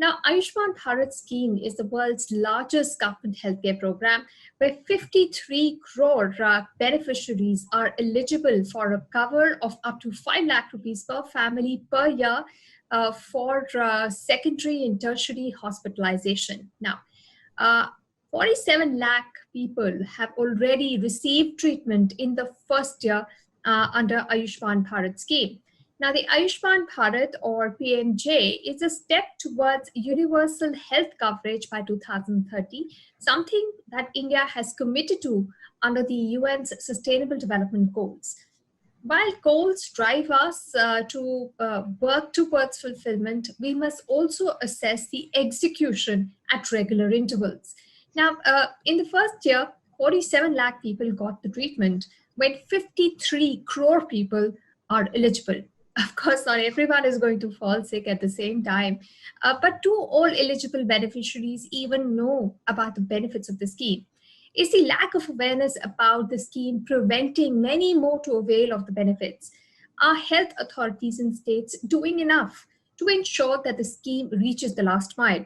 Now, Ayushman Bharat scheme is the world's largest government healthcare program where 53 crore beneficiaries are eligible for a cover of up to 5 lakh rupees per family per year for secondary and tertiary hospitalization. Now, 47 lakh people have already received treatment in the first year under Ayushman Bharat scheme. Now, the Ayushman Bharat or PMJ is a step towards universal health coverage by 2030, something that India has committed to under the UN's Sustainable Development Goals. While goals drive us to work towards fulfillment, we must also assess the execution at regular intervals. Now, in the first year, 47 lakh people got the treatment, when 53 crore people are eligible. Of course, not everyone is going to fall sick at the same time, but do all eligible beneficiaries even know about the benefits of the scheme? Is the lack of awareness about the scheme preventing many more to avail of the benefits? Are health authorities in states doing enough to ensure that the scheme reaches the last mile?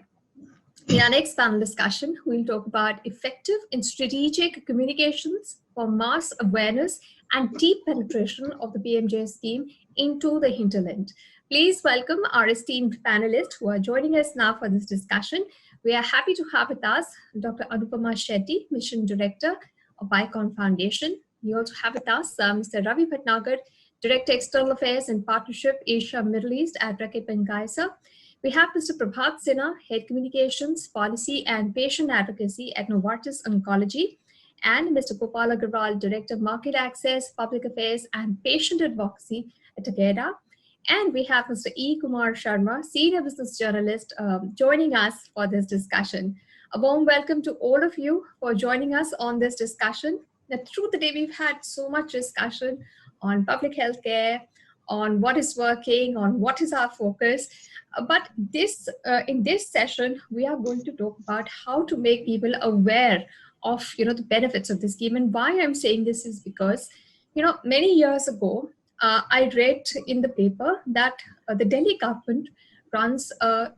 In our next panel discussion, we'll talk about effective and strategic communications for mass awareness and deep penetration of the PMJ scheme into the hinterland. Please welcome our esteemed panelists who are joining us now for this discussion. We are happy to have with us Dr. Anupama Shetty, Mission Director of Biocon Foundation. We also have with us Mr. Ravi Bhatnagar, Director External Affairs and Partnership Asia Middle East at Reckitt Benckiser. We have Mr. Prabhat, Head Communications, Policy and Patient Advocacy at Novartis Oncology, and Mr. Gopal Agrawal, Director Market Access, Public Affairs and Patient Advocacy at Takeda. And we have Mr. Kumar Sharma, Senior Business Journalist, joining us for this discussion. A warm welcome to all of you for joining us on this discussion. Now, through the day, we've had so much discussion on public health care, on what is working, on what is our focus. But in this session, we are going to talk about how to make people aware of the benefits of the scheme. And why I'm saying this is because many years ago, I read in the paper that the Delhi government runs a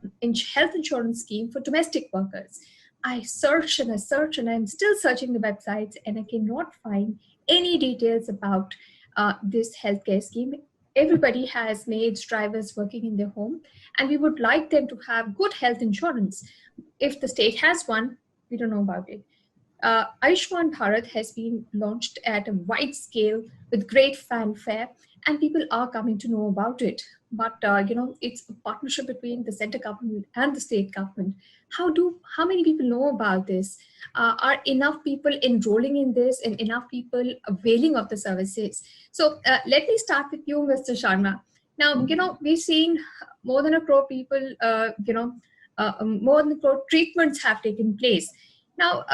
health insurance scheme for domestic workers. I search and I search and I'm still searching the websites and I cannot find any details about this healthcare scheme. Everybody has maids, drivers working in their home, and we would like them to have good health insurance. If the state has one, we don't know about it. Ayushman Bharat has been launched at a wide scale with great fanfare, and people are coming to know about it. But it's a partnership between the center government and the state government. How many people know about this? Are enough people enrolling in this and enough people availing of the services? So let me start with you, Mr. Sharma. Now, we've seen more than a crore people, more than a crore treatments have taken place. Now,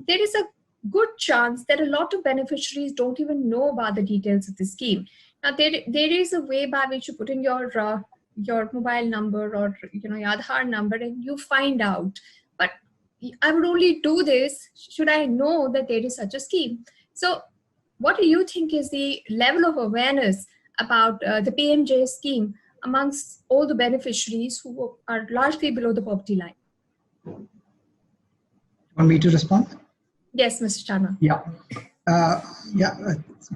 there is a good chance that a lot of beneficiaries don't even know about the details of the scheme. Now, there is a way by which you put in your mobile number or your Aadhaar number and you find out. But I would only do this should I know that there is such a scheme. So what do you think is the level of awareness about the PMJ scheme amongst all the beneficiaries who are largely below the poverty line? Want me to respond? Yes, Mr. Sharma. Yeah.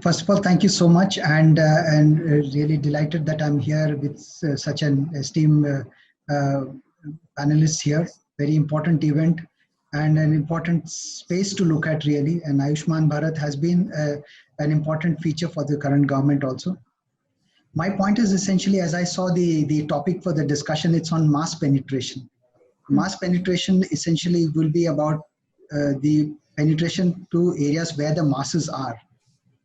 First of all, thank you so much, and really delighted that I'm here with such an esteemed panelists here. Very important event and an important space to look at really. And Ayushman Bharat has been an important feature for the current government also. My point is essentially, as I saw the topic for the discussion, it's on mass penetration. Mass penetration essentially will be about the penetration to areas where the masses are.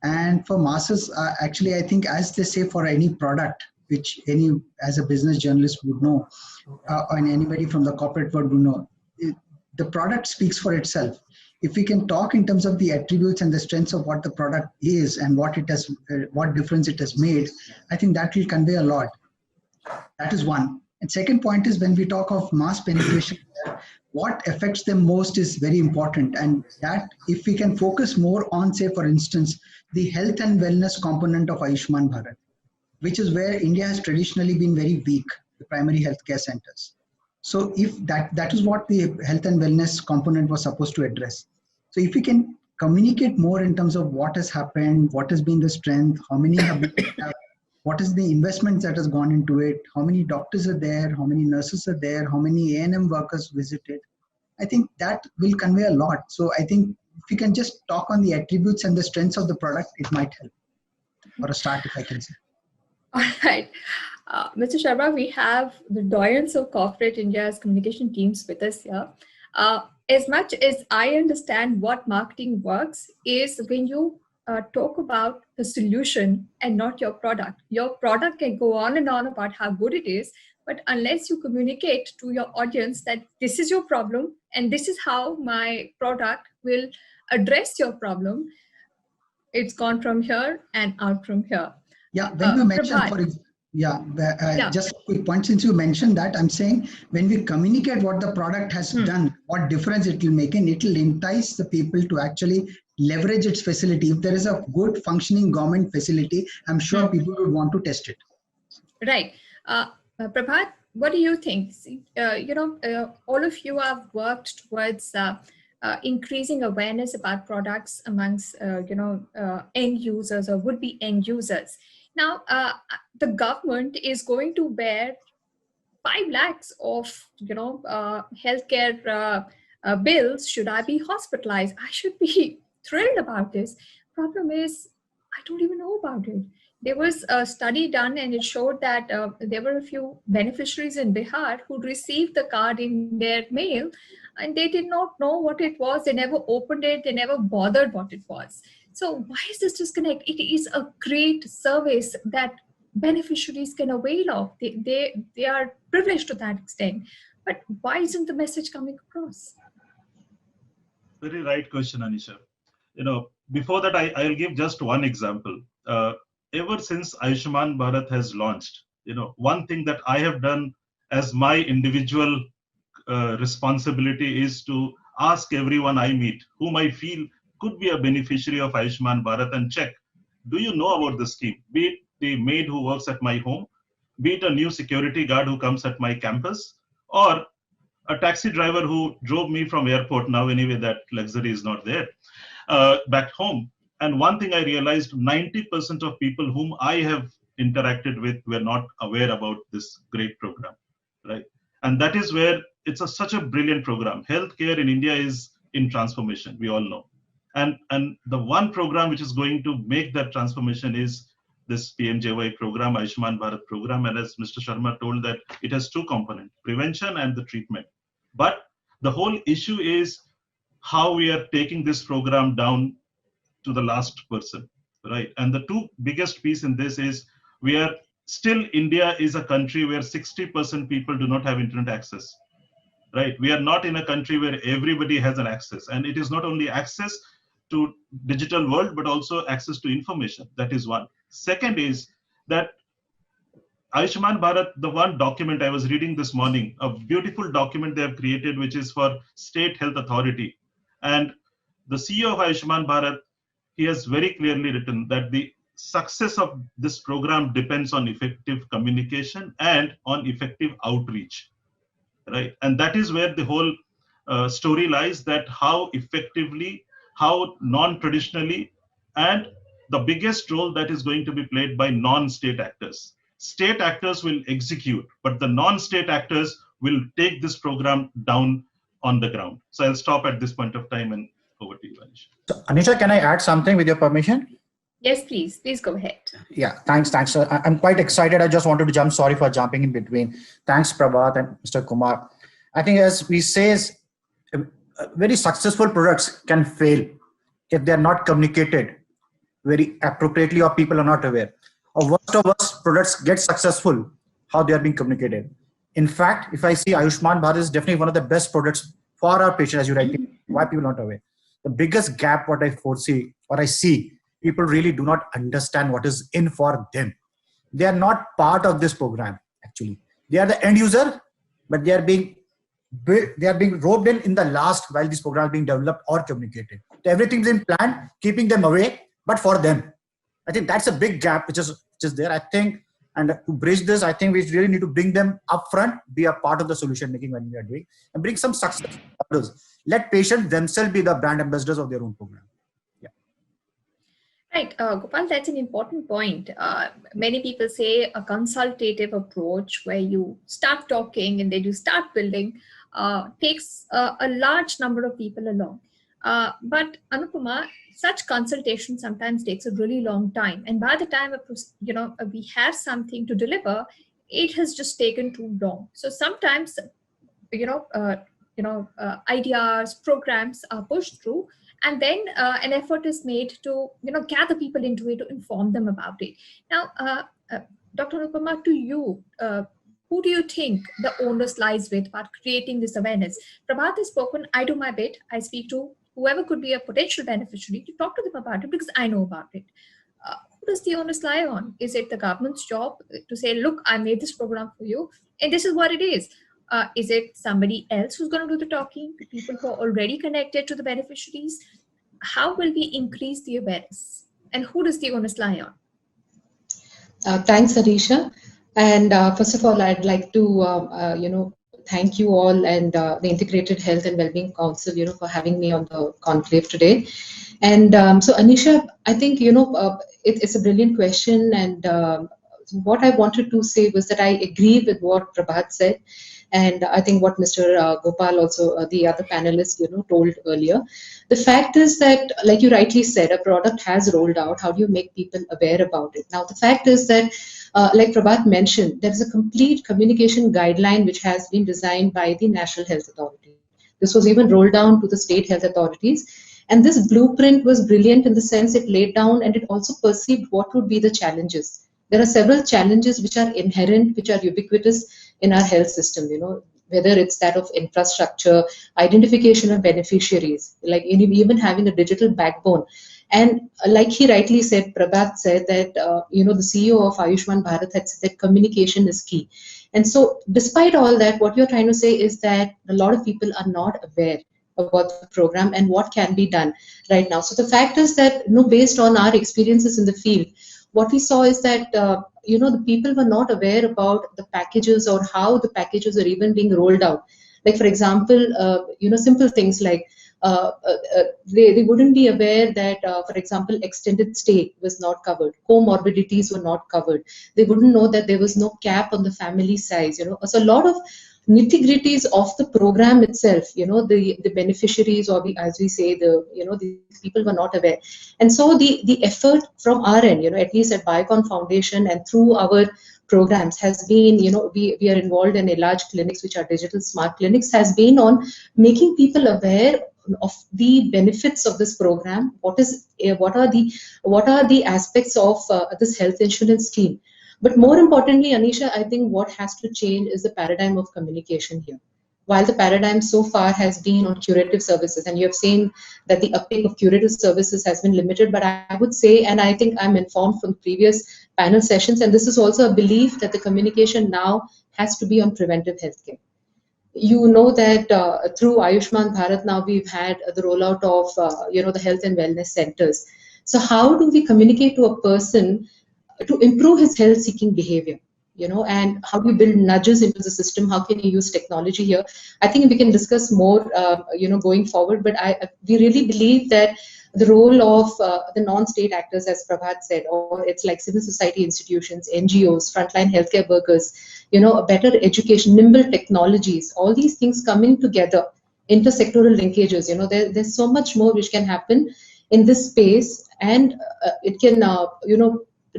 And for masses, actually, I think as they say for any product, which as a business journalist would know, and anybody from the corporate world would know, the product speaks for itself. If we can talk in terms of the attributes and the strengths of what the product is and what difference it has made, I think that will convey a lot. That is one. And second point is when we talk of mass penetration, what affects them most is very important. And that if we can focus more on, say, for instance, the health and wellness component of Ayushman Bharat, which is where India has traditionally been very weak, the primary healthcare centers. So if that is what the health and wellness component was supposed to address. So if we can communicate more in terms of what has happened, what has been the strength, how many have been, what is the investment that has gone into it, how many doctors are there, how many nurses are there, how many A&M workers visited, I think that will convey a lot. So I think if you can just talk on the attributes and the strengths of the product, it might help for a start, if I can say. All right. Mr. Sharma, we have the doyens of corporate India's communication teams with us here. As much as I understand what marketing works is when you talk about the solution and not your product. Your product can go on and on about how good it is, but unless you communicate to your audience that this is your problem and this is how my product will address your problem, it's gone from here and out from here. Yeah, when you mention, Prabhat, just a quick point, since you mentioned that, I'm saying when we communicate what the product has done, what difference it will make, and it will entice the people to actually leverage its facility. If there is a good functioning government facility, I'm sure people would want to test it. Right. Prabhat, what do you think? All of you have worked towards increasing awareness about products amongst, end users or would-be end users. Now, the government is going to bear 5 lakhs of, healthcare bills. Should I be hospitalized? I should be thrilled about this. Problem is, I don't even know about it. There was a study done and it showed that there were a few beneficiaries in Bihar who received the card in their mail and they did not know what it was. They never opened it. They never bothered what it was. So why is this disconnect? It is a great service that beneficiaries can avail of. They are privileged to that extent. But why isn't the message coming across? Very right question, Anisha. Before that, I'll give just one example. Ever since Ayushman Bharat has launched, one thing that I have done as my individual responsibility is to ask everyone I meet, whom I feel could be a beneficiary of Ayushman Bharat, and check, do you know about the scheme? Be it the maid who works at my home, be it a new security guard who comes at my campus, or a taxi driver who drove me from airport. Now anyway, that luxury is not there, back home. And one thing I realized, 90% of people whom I have interacted with were not aware about this great program, right? And that is where it's such a brilliant program. Healthcare in India is in transformation, we all know. And the one program which is going to make that transformation is this PMJY program, Ayushman Bharat program. And as Mr. Sharma told, that it has two components, prevention and the treatment. But the whole issue is how we are taking this program down to the last person, right? And the two biggest piece in this is we are still, India is a country where 60% people do not have internet access, right? We are not in a country where everybody has an access. And it is not only access to digital world, but also access to information. That is one. Second is that Ayushman Bharat, the one document I was reading this morning, a beautiful document they have created, which is for State Health Authority. And the CEO of Ayushman Bharat, he has very clearly written that the success of this program depends on effective communication and on effective outreach, right? And that is where the whole story lies, that how effectively, how non-traditionally, and the biggest role that is going to be played by non-state actors. State actors will execute, but the non-state actors will take this program down on the ground. So I'll stop at this point of time and over to you, Anisha. So, Anisha, can I add something with your permission? Yes, please. Please go ahead. Yeah, thanks. I'm quite excited. I just wanted to jump. Sorry for jumping in between. Thanks, Prabhat and Mr. Kumar. I think as we say, very successful products can fail if they're not communicated very appropriately or people are not aware. Or worst of worst, products get successful, how they are being communicated. In fact, if I see Ayushman Bharat is definitely one of the best products for our patients, as you rightly, why people are not aware. The biggest gap what I foresee or I see, people really do not understand what is in for them. They are not part of this program, actually. They are the end user, but they are being roped in the last while this program is being developed or communicated. So everything's in plan, keeping them away, but for them. I think that's a big gap which is there. I think, And to bridge this, I think we really need to bring them upfront, be a part of the solution making when we are doing, and bring some success others. Let patients themselves be the brand ambassadors of their own program. Yeah. Right, Gopal, that's an important point. Many people say a consultative approach where you start talking and then you start building takes a large number of people along. But Anupama, such consultation sometimes takes a really long time, and by the time we have something to deliver, it has just taken too long. So sometimes ideas, programs are pushed through, and then an effort is made to gather people into it, to inform them about it. Now, Dr. Anupama, to you, who do you think the onus lies with about creating this awareness? Prabhat has spoken. I do my bit. I speak to whoever could be a potential beneficiary to talk to them about it because I know about it. Who does the onus lie on? Is it the government's job to say, look, I made this program for you and this is what it is? Is it somebody else who's going to do the talking to people who are already connected to the beneficiaries? How will we increase the awareness? And who does the onus lie on? Thanks, Anisha. And first of all, I'd like to, thank you all and the Integrated Health and Wellbeing Council, for having me on the conclave today. And so, Anisha, I think, it's a brilliant question. And what I wanted to say was that I agree with what Prabhat said. And I think what Mr. Gopal also, the other panelists, told earlier. The fact is that, like you rightly said, a product has rolled out. How do you make people aware about it? Now, the fact is that, like Prabhat mentioned, there is a complete communication guideline which has been designed by the National Health Authority. This was even rolled down to the state health authorities. And this blueprint was brilliant in the sense it laid down and it also perceived what would be the challenges. There are several challenges which are inherent, which are ubiquitous in our health system, whether it's that of infrastructure, identification of beneficiaries, like even having a digital backbone. And like he rightly said, Prabhat said that, the CEO of Ayushman Bharat had said that communication is key. And so despite all that, what you're trying to say is that a lot of people are not aware about the program and what can be done right now. So the fact is that, based on our experiences in the field, what we saw is that, the people were not aware about the packages or how the packages are even being rolled out. Like, for example, simple things like they wouldn't be aware that, for example, extended stay was not covered. Comorbidities were not covered. They wouldn't know that there was no cap on the family size. So a lot of nitty-gritties of the program itself, the beneficiaries or as we say, the people were not aware. And so the effort from our end, at least at Biocon Foundation and through our programs has been, we are involved in a large clinics, which are digital smart clinics, has been on making people aware of the benefits of this program. What are the aspects of this health insurance scheme? But more importantly, Anisha, I think what has to change is the paradigm of communication here. While the paradigm so far has been on curative services, and you have seen that the uptake of curative services has been limited, but I would say, and I think I'm informed from previous panel sessions, and this is also a belief that the communication now has to be on preventive healthcare. You know that through Ayushman Bharat now we've had the rollout of, the health and wellness centers. So how do we communicate to a person to improve his health-seeking behavior, and how do we build nudges into the system? How can you use technology here? I think we can discuss more, going forward. But we really believe that the role of the non-state actors, as Prabhat said, or it's like civil society institutions, NGOs, frontline healthcare workers, a better education, nimble technologies, all these things coming together, intersectoral linkages. There's so much more which can happen in this space, and it can,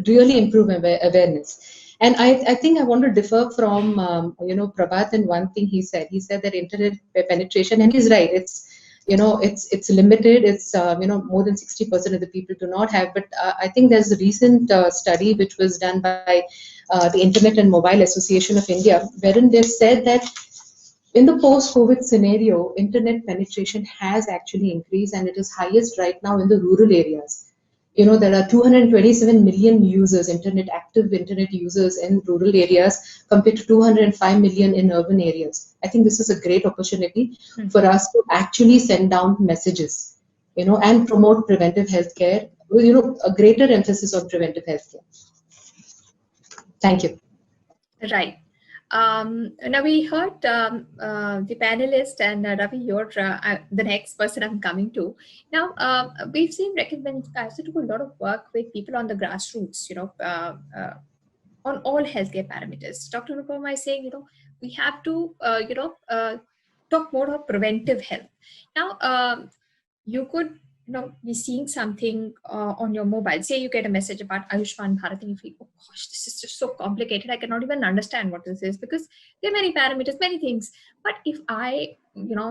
really improve awareness. And I think I want to differ from Prabhat in one thing he said. He said that internet penetration, and he's right. It's limited. It's more than 60% of the people do not have. But I think there's a recent study which was done by the Internet and Mobile Association of India, wherein they said that in the post-COVID scenario, internet penetration has actually increased, and it is highest right now in the rural areas. There are 227 million users, active internet users in rural areas compared to 205 million in urban areas. I think this is a great opportunity for us to actually send down messages, and promote preventive healthcare, a greater emphasis on preventive healthcare. Thank you. Right. Now we heard the panelist, and Ravi, you're the next person I'm coming to. Now, we've seen Reckitt Benckiser do a lot of work with people on the grassroots, on all healthcare parameters. Dr. Anupama is saying, we have to, talk more of preventive health. Now, you could be seeing something on your mobile. Say you get a message about Ayushman Bharat and you feel, oh gosh, this is just so complicated. I cannot even understand what this is because there are many parameters, many things. But if I,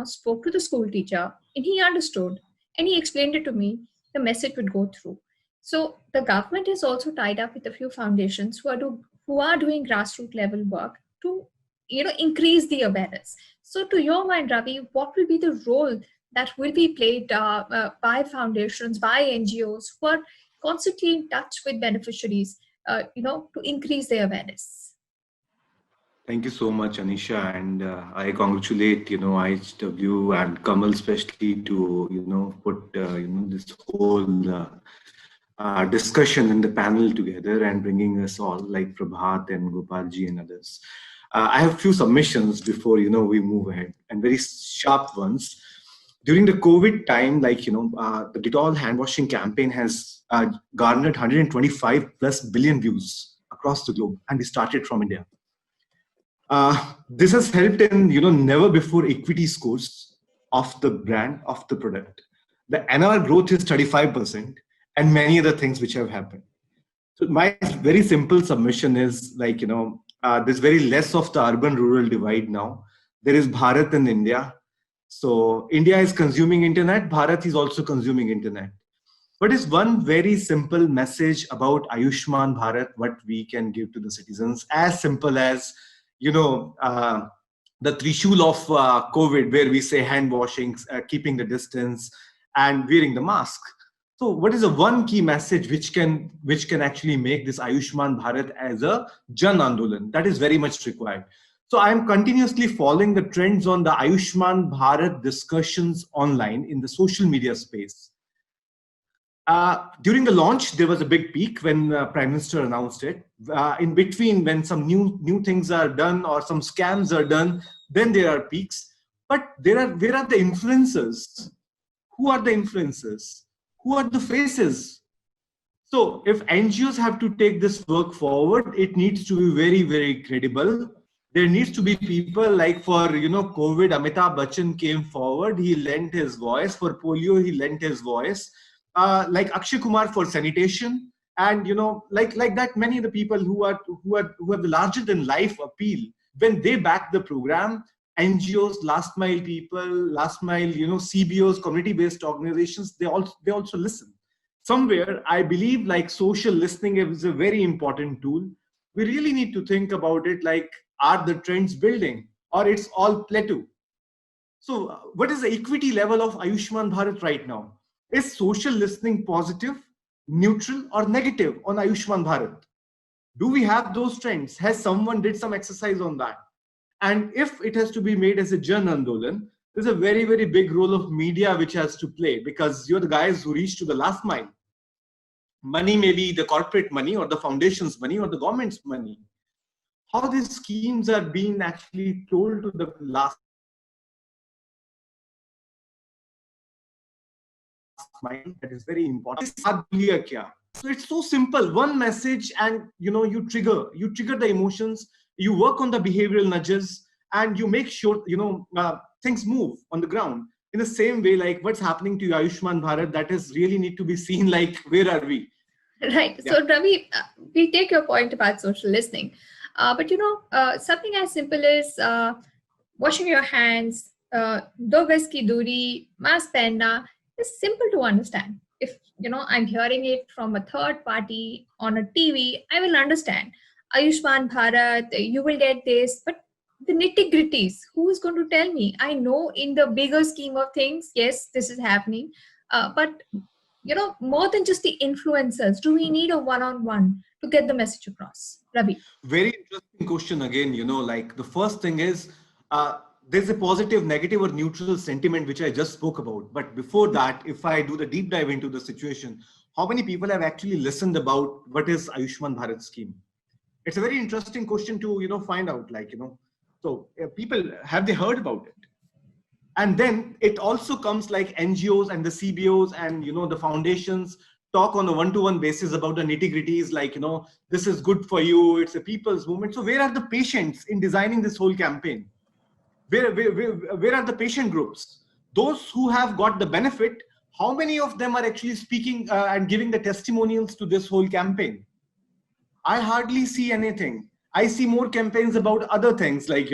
spoke to the school teacher and he understood and he explained it to me, the message would go through. So the government is also tied up with a few foundations who are doing grassroots level work to, increase the awareness. So to your mind, Ravi, what will be the role that will be played by foundations, by NGOs who are constantly in touch with beneficiaries, to increase their awareness? Thank you so much, Anisha, and I congratulate IHW and Kamal especially to put this whole discussion in the panel together and bringing us all like Prabhat and Gopalji and others. I have a few submissions before we move ahead, and very sharp ones. During the COVID time, the Dettol hand washing campaign has garnered 125 plus billion views across the globe, and we started from India. This has helped in never before equity scores of the brand of the product. The NR growth is 35%, and many other things which have happened. So my very simple submission is there's very less of the urban-rural divide now. There is Bharat and India. So India is consuming internet. Bharat is also consuming internet. What is one very simple message about Ayushman Bharat? What we can give to the citizens, as simple as the trishul of COVID, where we say hand washing, keeping the distance, and wearing the mask. So what is the one key message which can actually make this Ayushman Bharat as a Jan Andolan? That is very much required. So I am continuously following the trends on the Ayushman Bharat discussions online in the social media space. During the launch, there was a big peak when Prime Minister announced it. In between, when some new things are done or some scams are done, then there are peaks. But where are the influencers? Who are the influencers? Who are the faces? So if NGOs have to take this work forward, it needs to be very, very credible. There needs to be people like for, COVID, Amitabh Bachchan came forward. He lent his voice. For polio, he lent his voice. Like Akshay Kumar for sanitation. And, like that, many of the people who have the larger than life appeal, when they back the program, NGOs, last mile people, last mile, CBOs, community-based organizations, they also listen. Somewhere, I believe like social listening is a very important tool. We really need to think about it like, are the trends building or it's all plateau? So what is the equity level of Ayushman Bharat right now? Is social listening positive, neutral, or negative on Ayushman Bharat? Do we have those trends? Has someone did some exercise on that? And if it has to be made as a Jan Andolan, there's a very, very big role of media which has to play, because you're the guys who reach to the last mile. Money may be the corporate money or the foundation's money or the government's money. How these schemes are being actually told to the last mile, that is very important. So it's so simple. One message, and you trigger the emotions. You work on the behavioral nudges, and you make sure things move on the ground. In the same way, like what's happening to Ayushman Bharat, that is really need to be seen. Like where are we? Right. Yeah. So Ravi, we take your point about social listening, but something as simple as washing your hands, do gaz ki duri, mask pehna, is simple to understand. If I'm hearing it from a third party on a TV, I will understand. Ayushman Bharat, you will get this, but the nitty-gritties, who is going to tell me? I know in the bigger scheme of things, yes, this is happening, but more than just the influencers, do we need a one-on-one to get the message across? Ravi. Very interesting question again. Like the first thing is, there's a positive, negative, or neutral sentiment, which I just spoke about. But before that, if I do the deep dive into the situation, how many people have actually listened about what is Ayushman Bharat scheme? It's a very interesting question to, find out, so people, have they heard about it? And then it also comes like NGOs and the CBOs and, the foundations talk on a one-to-one basis about the nitty-gritties, like, this is good for you. It's a people's movement. So where are the patients in designing this whole campaign? Where are the patient groups? Those who have got the benefit, how many of them are actually speaking and giving the testimonials to this whole campaign? I hardly see anything. I see more campaigns about other things, like,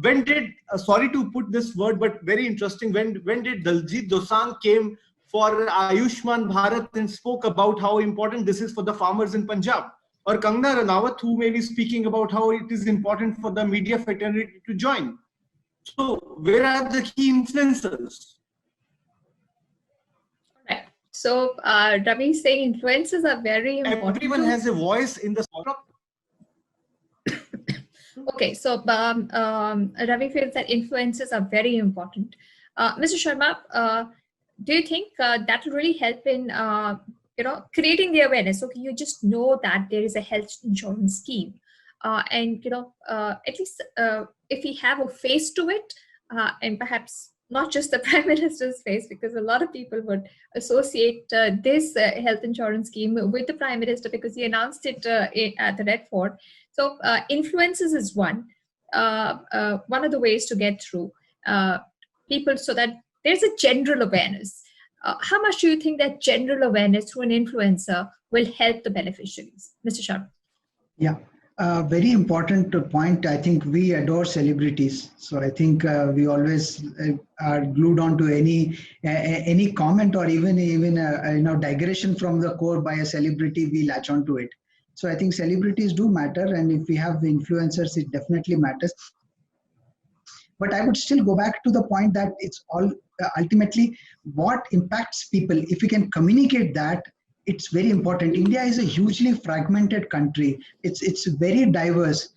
when did, sorry to put this word, but very interesting, when did Daljit Dosanjh came for Ayushman Bharat and spoke about how important this is for the farmers in Punjab? Or Kangana Ranaut, who may be speaking about how it is important for the media fraternity to join. So where are the key influencers? Right. So Ravi is saying influencers are very important. Everyone has a voice in the startup. Okay, so Ravi feels that influencers are very important. Mr. Sharma, do you think that will really help in creating the awareness? Okay, you just know that there is a health insurance scheme, and at least if we have a face to it, and perhaps not just the Prime Minister's face, because a lot of people would associate this health insurance scheme with the Prime Minister because he announced it at the Red Fort. So influences is one of the ways to get through people, so that there's a general awareness. How much do you think that general awareness through an influencer will help the beneficiaries? Mr. Sharma. Yeah. Very important point. I think we adore celebrities, so I think we always are glued on to any comment or even digression from the core by a celebrity. We latch on to it. So I think celebrities do matter, and if we have influencers, it definitely matters. But I would still go back to the point that it's all ultimately what impacts people. If we can communicate that, it's very important. India is a hugely fragmented country. It's very diverse.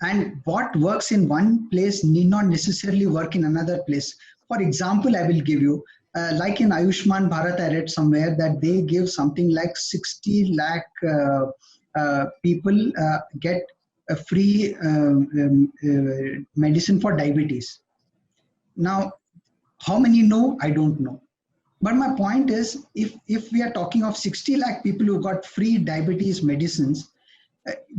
And what works in one place need not necessarily work in another place. For example, I will give you, like in Ayushman Bharat, I read somewhere that they give something like 60 lakh people get a free medicine for diabetes. Now, how many know? I don't know. But my point is, if we are talking of 60 lakh people who got free diabetes medicines,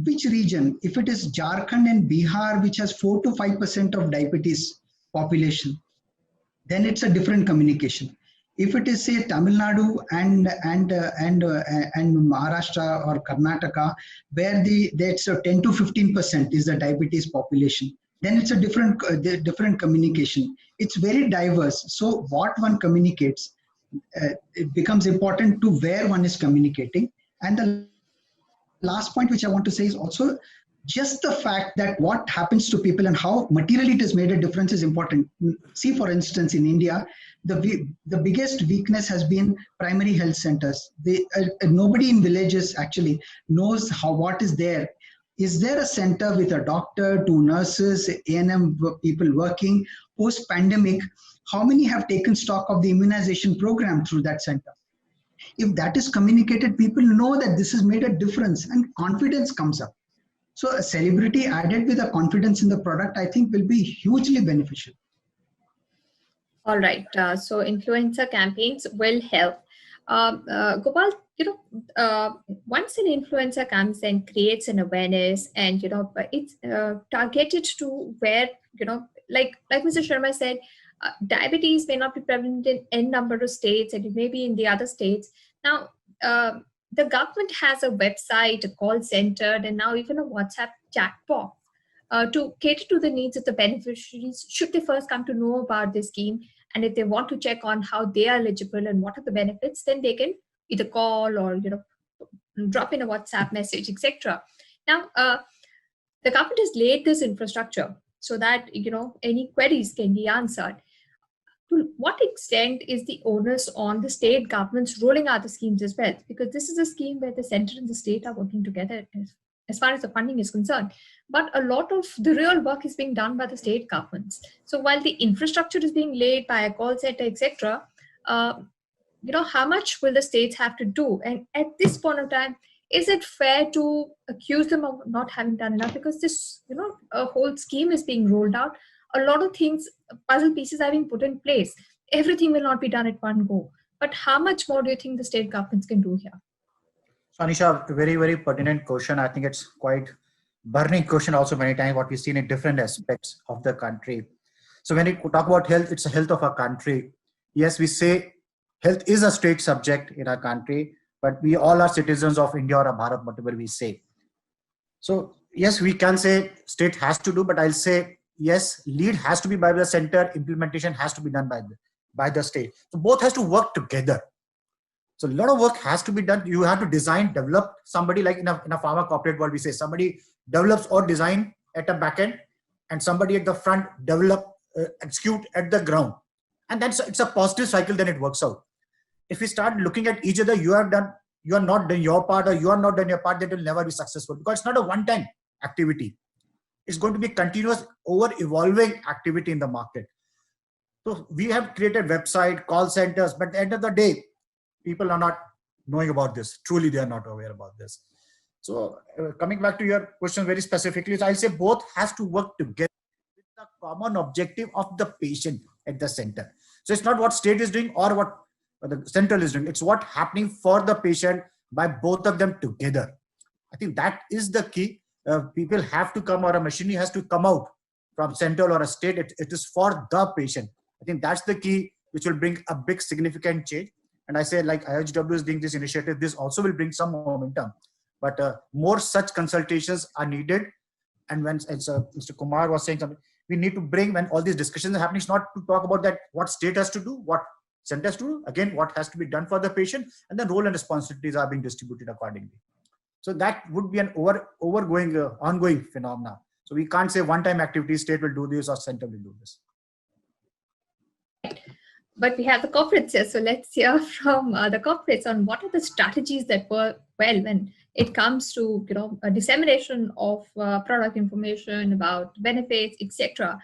which region? If it is Jharkhand and Bihar, which has 4 to 5% of diabetes population, then it's a different communication. If it is, say, Tamil Nadu and Maharashtra or Karnataka, where that's 10 to 15% is the diabetes population, then it's a different communication. It's very diverse. So what one communicates, it becomes important to where one is communicating. And the last point which I want to say is also just the fact that what happens to people and how materially it has made a difference is important. See, for instance, in India, the biggest weakness has been primary health centers. Nobody in villages actually knows what is there. Is there a center with a doctor, 2 nurses, A&M people working? Post-pandemic, how many have taken stock of the immunization program through that center? If that is communicated, people know that this has made a difference and confidence comes up. So a celebrity added with a confidence in the product, I think, will be hugely beneficial. All right. So influencer campaigns will help. Gopal, once an influencer comes and creates an awareness, and it's targeted to where like Mr. Sharma said, diabetes may not be prevalent in n number of states, and it may be in the other states. Now, the government has a website, a call center, and now even a WhatsApp chat box to cater to the needs of the beneficiaries should they first come to know about this scheme. And if they want to check on how they are eligible and what are the benefits, then they can either call or drop in a WhatsApp message, etc. Now, the government has laid this infrastructure so that any queries can be answered. To what extent is the onus on the state governments rolling out the schemes as well? Because this is a scheme where the center and the state are working together as far as the funding is concerned. But a lot of the real work is being done by the state governments. So while the infrastructure is being laid by a call center, etc., how much will the states have to do? And at this point of time, Is it fair to accuse them of not having done enough? Because this, a whole scheme is being rolled out. A lot of things, puzzle pieces are being put in place. Everything will not be done at one go. But how much more do you think the state governments can do here? So Anisha, very, very pertinent question. I think it's quite burning question also many times what we've seen in different aspects of the country. So when we talk about health, it's the health of our country. Yes, we say health is a state subject in our country, but we all are citizens of India or Bharat, whatever we say. So yes, we can say state has to do, but I'll say yes, lead has to be by the center, implementation has to be done by the state. So both has to work together. So a lot of work has to be done. You have to design, develop somebody like in a pharma corporate world, we say somebody develops or design at a back end and somebody at the front develop, execute at the ground. And it's a positive cycle, then it works out. If we start looking at each other, you are not done your part or you are not done your part, that will never be successful because it's not a one-time activity. It's going to be continuous over evolving activity in the market. So we have created website, call centers, but at the end of the day, people are not knowing about this. Truly, they are not aware about this. So coming back to your question very specifically, so I'll say both has to work together with the common objective of the patient at the center. So it's not what state is doing or what the central is doing. It's what happening for the patient by both of them together. I think that is the key. People have to come, or a machinery has to come out from central or a state. It is for the patient. I think that's the key, which will bring a big significant change. And I say, like IHW is doing this initiative, this also will bring some momentum. But more such consultations are needed. And when Mr. Kumar was saying something, we need to bring, when all these discussions are happening, it's not to talk about that what state has to do, what center has to do, again, what has to be done for the patient, and then role and responsibilities are being distributed accordingly. So that would be an ongoing phenomena. So we can't say one-time activity, state will do this or center will do this. But we have the corporates here, so let's hear from the corporates on what are the strategies that work well when it comes to a dissemination of product information about benefits, etc.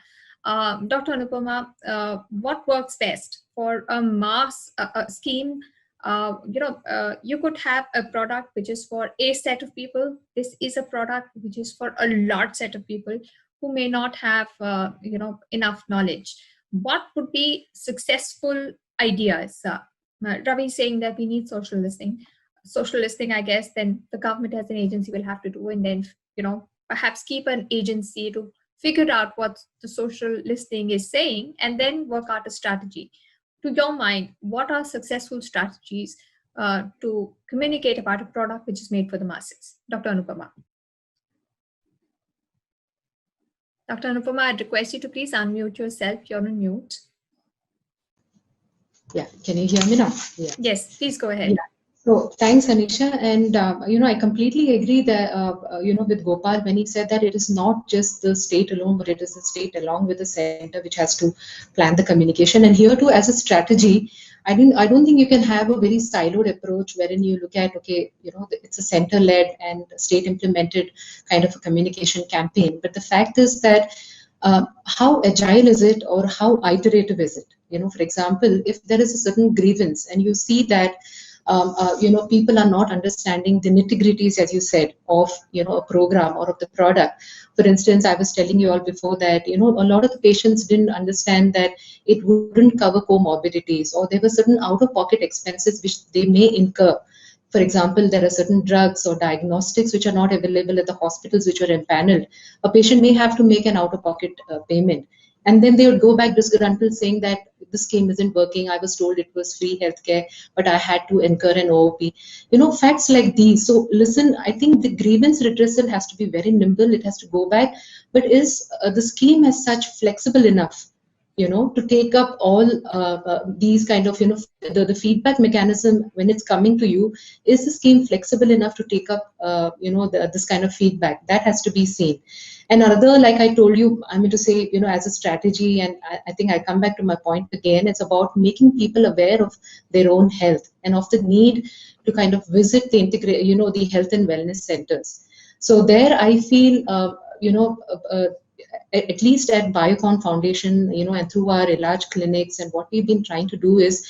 Dr. Anupama, what works best for a mass scheme? You could have a product which is for a set of people. This is a product which is for a large set of people who may not have enough knowledge. What would be successful ideas? Ravi is saying that we need social listening. Social listening, I guess, then the government as an agency will have to do, and then perhaps keep an agency to figure out what the social listening is saying, and then work out a strategy. To your mind, what are successful strategies to communicate about a product which is made for the masses? Dr. Anupama. Dr. Anupama, I'd request you to please unmute yourself. You're on mute. Yeah, can you hear me now? Yeah. Yes, please go ahead. Yeah. So thanks, Anisha. And, I completely agree that, with Gopal when he said that it is not just the state alone, but it is the state along with the center which has to plan the communication. And here too, as a strategy, I don't think you can have a very siloed approach wherein you look at, okay, it's a center-led and state-implemented kind of a communication campaign. But the fact is that how agile is it, or how iterative is it? For example, if there is a certain grievance and you see that people are not understanding the nitty-gritties, as you said, of a program or of the product. For instance, I was telling you all before that a lot of the patients didn't understand that it wouldn't cover comorbidities, or there were certain out-of-pocket expenses which they may incur. For example, there are certain drugs or diagnostics which are not available at the hospitals which are empaneled. A patient may have to make an out-of-pocket payment. And then they would go back disgruntled saying that the scheme isn't working. I was told it was free healthcare, but I had to incur an OOP. Facts like these. So listen, I think the grievance redressal has to be very nimble. It has to go back. But is the scheme as such flexible enough, to take up all these kind of, the feedback mechanism when it's coming to you? Is the scheme flexible enough to take up, this kind of feedback? That has to be seen. And another, like I told you, I mean to say, as a strategy, and I think I come back to my point again, it's about making people aware of their own health and of the need to kind of visit the the health and wellness centers. So there I feel, at least at Biocon Foundation, and through our large clinics, and what we've been trying to do is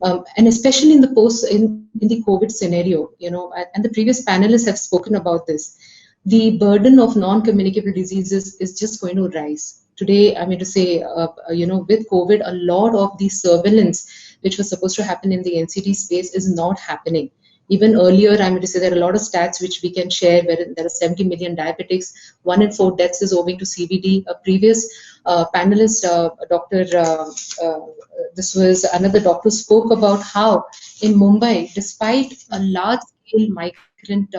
and especially in the in the COVID scenario, and the previous panelists have spoken about this. The burden of non-communicable diseases is just going to rise. Today, I mean to say, with COVID, a lot of the surveillance which was supposed to happen in the NCD space is not happening. Even earlier, I mean to say, there are a lot of stats which we can share where there are 70 million diabetics, 1 in 4 deaths is owing to CVD. A previous panelist, Dr. This was another doctor, spoke about how in Mumbai, despite a large scale migrant,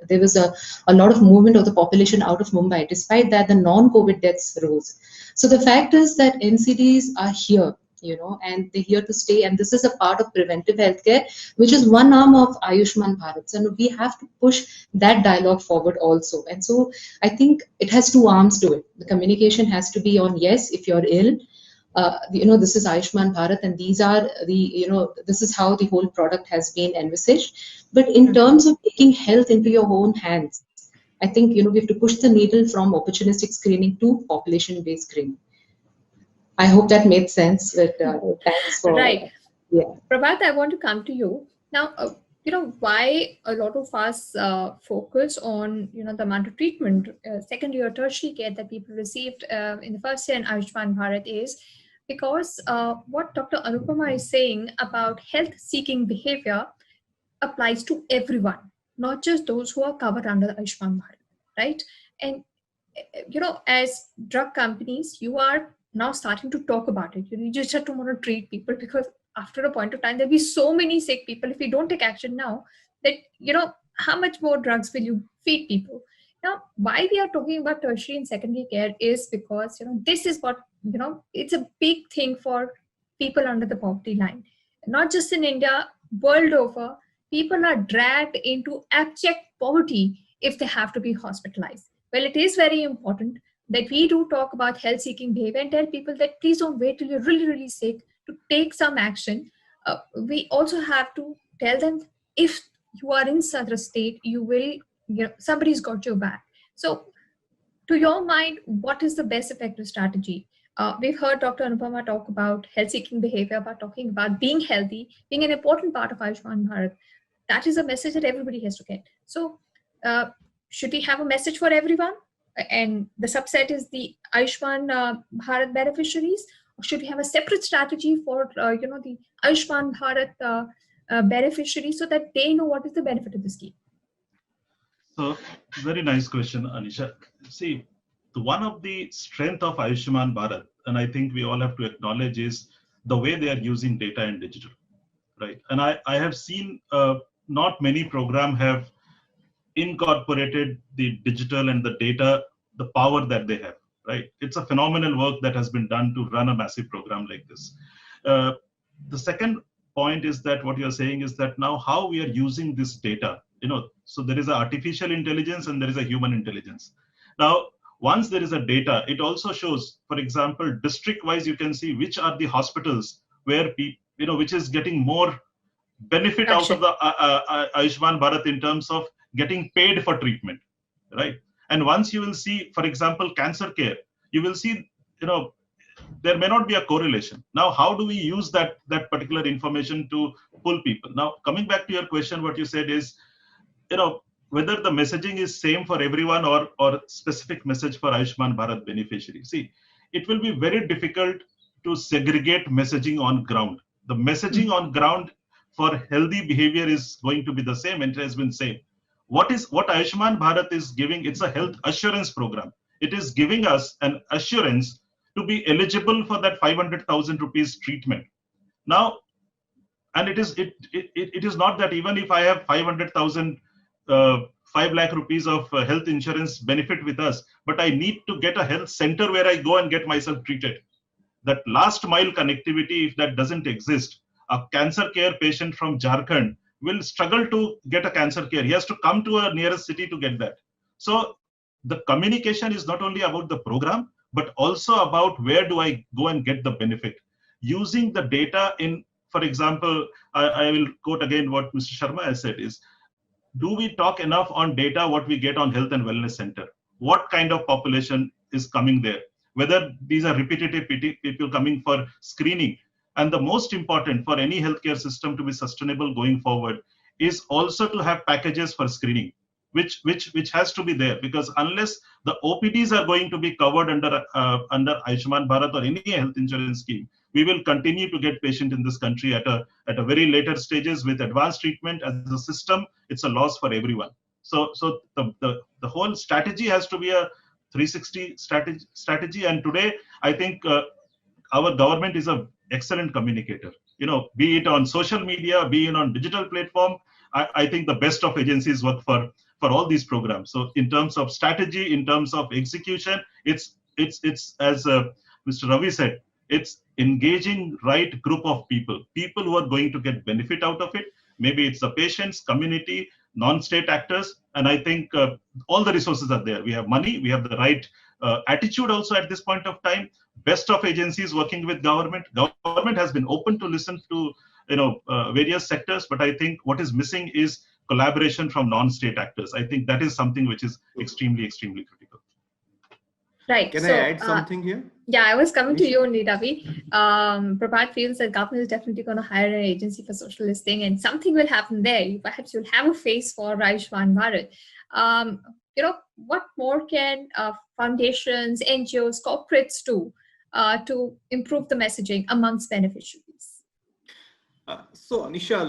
there was a lot of movement of the population out of Mumbai. Despite that, the non-COVID deaths rose. So the fact is that NCDs are here, and they're here to stay. And this is a part of preventive healthcare, which is one arm of Ayushman Bharat. And we have to push that dialogue forward also. And so I think it has two arms to it. The communication has to be on, yes, if you're ill, this is Ayushman Bharat, and these are this is how the whole product has been envisaged. But in terms of taking health into your own hands, I think, we have to push the needle from opportunistic screening to population-based screening. I hope that made sense. But thanks for right. Yeah, Prabhat, I want to come to you now. Why a lot of us focus on the amount of treatment, secondary or tertiary care that people received in the first year in Ayushman Bharat is because what Dr. Anupama is saying about health-seeking behavior applies to everyone, not just those who are covered under the Ayushman Bharat, right? And as drug companies, you are now starting to talk about it. You just have to want to treat people, because after a point of time, there'll be so many sick people. If you don't take action now, that how much more drugs will you feed people? Now, why we are talking about tertiary and secondary care is because this is what it's a big thing for people under the poverty line, not just in India, world over. People are dragged into abject poverty if they have to be hospitalized. Well, it is very important that we do talk about health-seeking behavior and tell people that please don't wait till you're really, really sick to take some action. We also have to tell them if you are in such a state, you will, somebody's got your back. So to your mind, what is the best effective strategy? We've heard Dr. Anupama talk about health-seeking behavior, about talking about being healthy, being an important part of Ayushman Bharat. That is a message that everybody has to get. So should we have a message for everyone? And the subset is the Ayushman Bharat beneficiaries? Or should we have a separate strategy for the Ayushman Bharat beneficiaries so that they know what is the benefit of the scheme? So, very nice question, Anisha. See, one of the strength of Ayushman Bharat, and I think we all have to acknowledge, is the way they are using data and digital, right? And I have seen not many programs have incorporated the digital and the data, the power that they have, right? It's a phenomenal work that has been done to run a massive program like this. The second point is that what you're saying is that now how we are using this data, so there is an artificial intelligence and there is a human intelligence. Now, once there is a data, it also shows, for example, district-wise, you can see which are the hospitals where which is getting more benefit out of the Ayushman Bharat in terms of getting paid for treatment, right? And once you will see, for example, cancer care, you will see, there may not be a correlation. Now, how do we use that particular information to pull people? Now, coming back to your question, what you said is, whether the messaging is same for everyone or specific message for Ayushman Bharat beneficiary. See, it will be very difficult to segregate messaging on ground. The messaging on ground for healthy behavior is going to be the same, and it has been same. What Ayushman Bharat is giving, it's a health assurance program. It is giving us an assurance to be eligible for that 500,000 rupees treatment. Now, and it is not that even if I have 500,000, 5 lakh rupees of health insurance benefit with us, but I need to get a health center where I go and get myself treated. That last mile connectivity, if that doesn't exist, a cancer care patient from Jharkhand will struggle to get a cancer care. He has to come to a nearest city to get that. So the communication is not only about the program, but also about where do I go and get the benefit. Using the data in, for example, I will quote again what Mr. Sharma has said is, do we talk enough on data what we get on health and wellness center? What kind of population is coming there? Whether these are repetitive people coming for screening. And the most important for any healthcare system to be sustainable going forward is also to have packages for screening, which has to be there, because unless the OPDs are going to be covered under Ayushman Bharat or any health insurance scheme, we will continue to get patients in this country at a very later stages with advanced treatment. As a system, it's a loss for everyone. So the whole strategy has to be a 360 strategy. And today, I think our government is an excellent communicator. Be it on social media, be it on digital platform. I think the best of agencies work for all these programs. So in terms of strategy, in terms of execution, it's as Mr. Ravi said, it's engaging right group of people who are going to get benefit out of it. Maybe it's the patients, community, non-state actors, and I think all the resources are there. We have money, we have the right attitude also at this point of time. Best of agencies working with government. Government has been open to listen to various sectors, but I think what is missing is collaboration from non-state actors. I think that is something which is extremely critical. Right. Can I add something here? Yeah, I was coming to you only, Ravi. Prabhat feels that government is definitely going to hire an agency for social listing, and something will happen there. Perhaps you'll have a face for Ayushman Bharat. What more can foundations, NGOs, corporates do to improve the messaging amongst beneficiaries? So Anisha,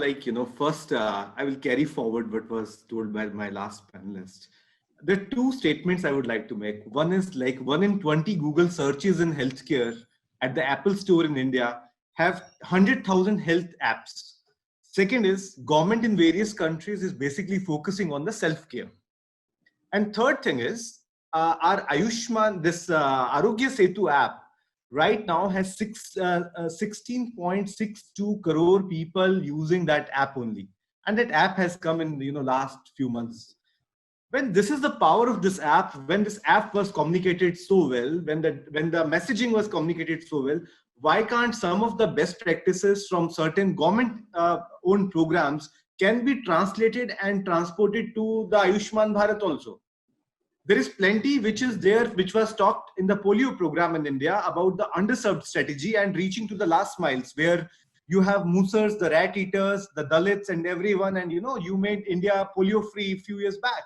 first I will carry forward what was told by my last panelist. There are two statements I would like to make. One is 1 in 20 Google searches in healthcare at the Apple Store in India have 100,000 health apps. Second is government in various countries is basically focusing on the self-care. And third thing is our Ayushman, this Arogya Setu app right now has 16.62 crore people using that app only. And that app has come in last few months. When this is the power of this app, when this app was communicated so well, when the messaging was communicated so well, why can't some of the best practices from certain government owned programs can be translated and transported to the Ayushman Bharat also? There is plenty which is there, which was talked in the polio program in India about the underserved strategy and reaching to the last miles, where you have Musars, the rat eaters, the Dalits and everyone, and you made India polio free a few years back.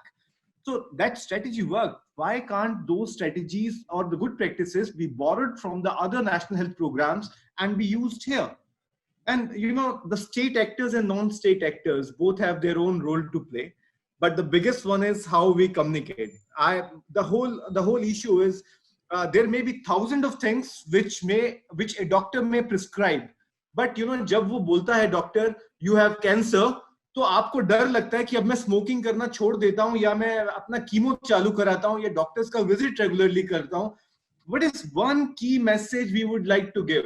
So that strategy worked. Why can't those strategies or the good practices be borrowed from the other national health programs and be used here? And the state actors and non-state actors both have their own role to play. But the biggest one is how we communicate. The whole issue is there may be thousands of things which a doctor may prescribe. But जब वो बोलता है doctor, you have cancer, तो आपको डर लगता है कि अब मैं स्मोकिंग करना छोड़ देता हूं या मैं अपना कीमो चालू कराता हूं या डॉक्टर्स का विजिट रेगुलरली करता हूं. What is one key message we would like to give?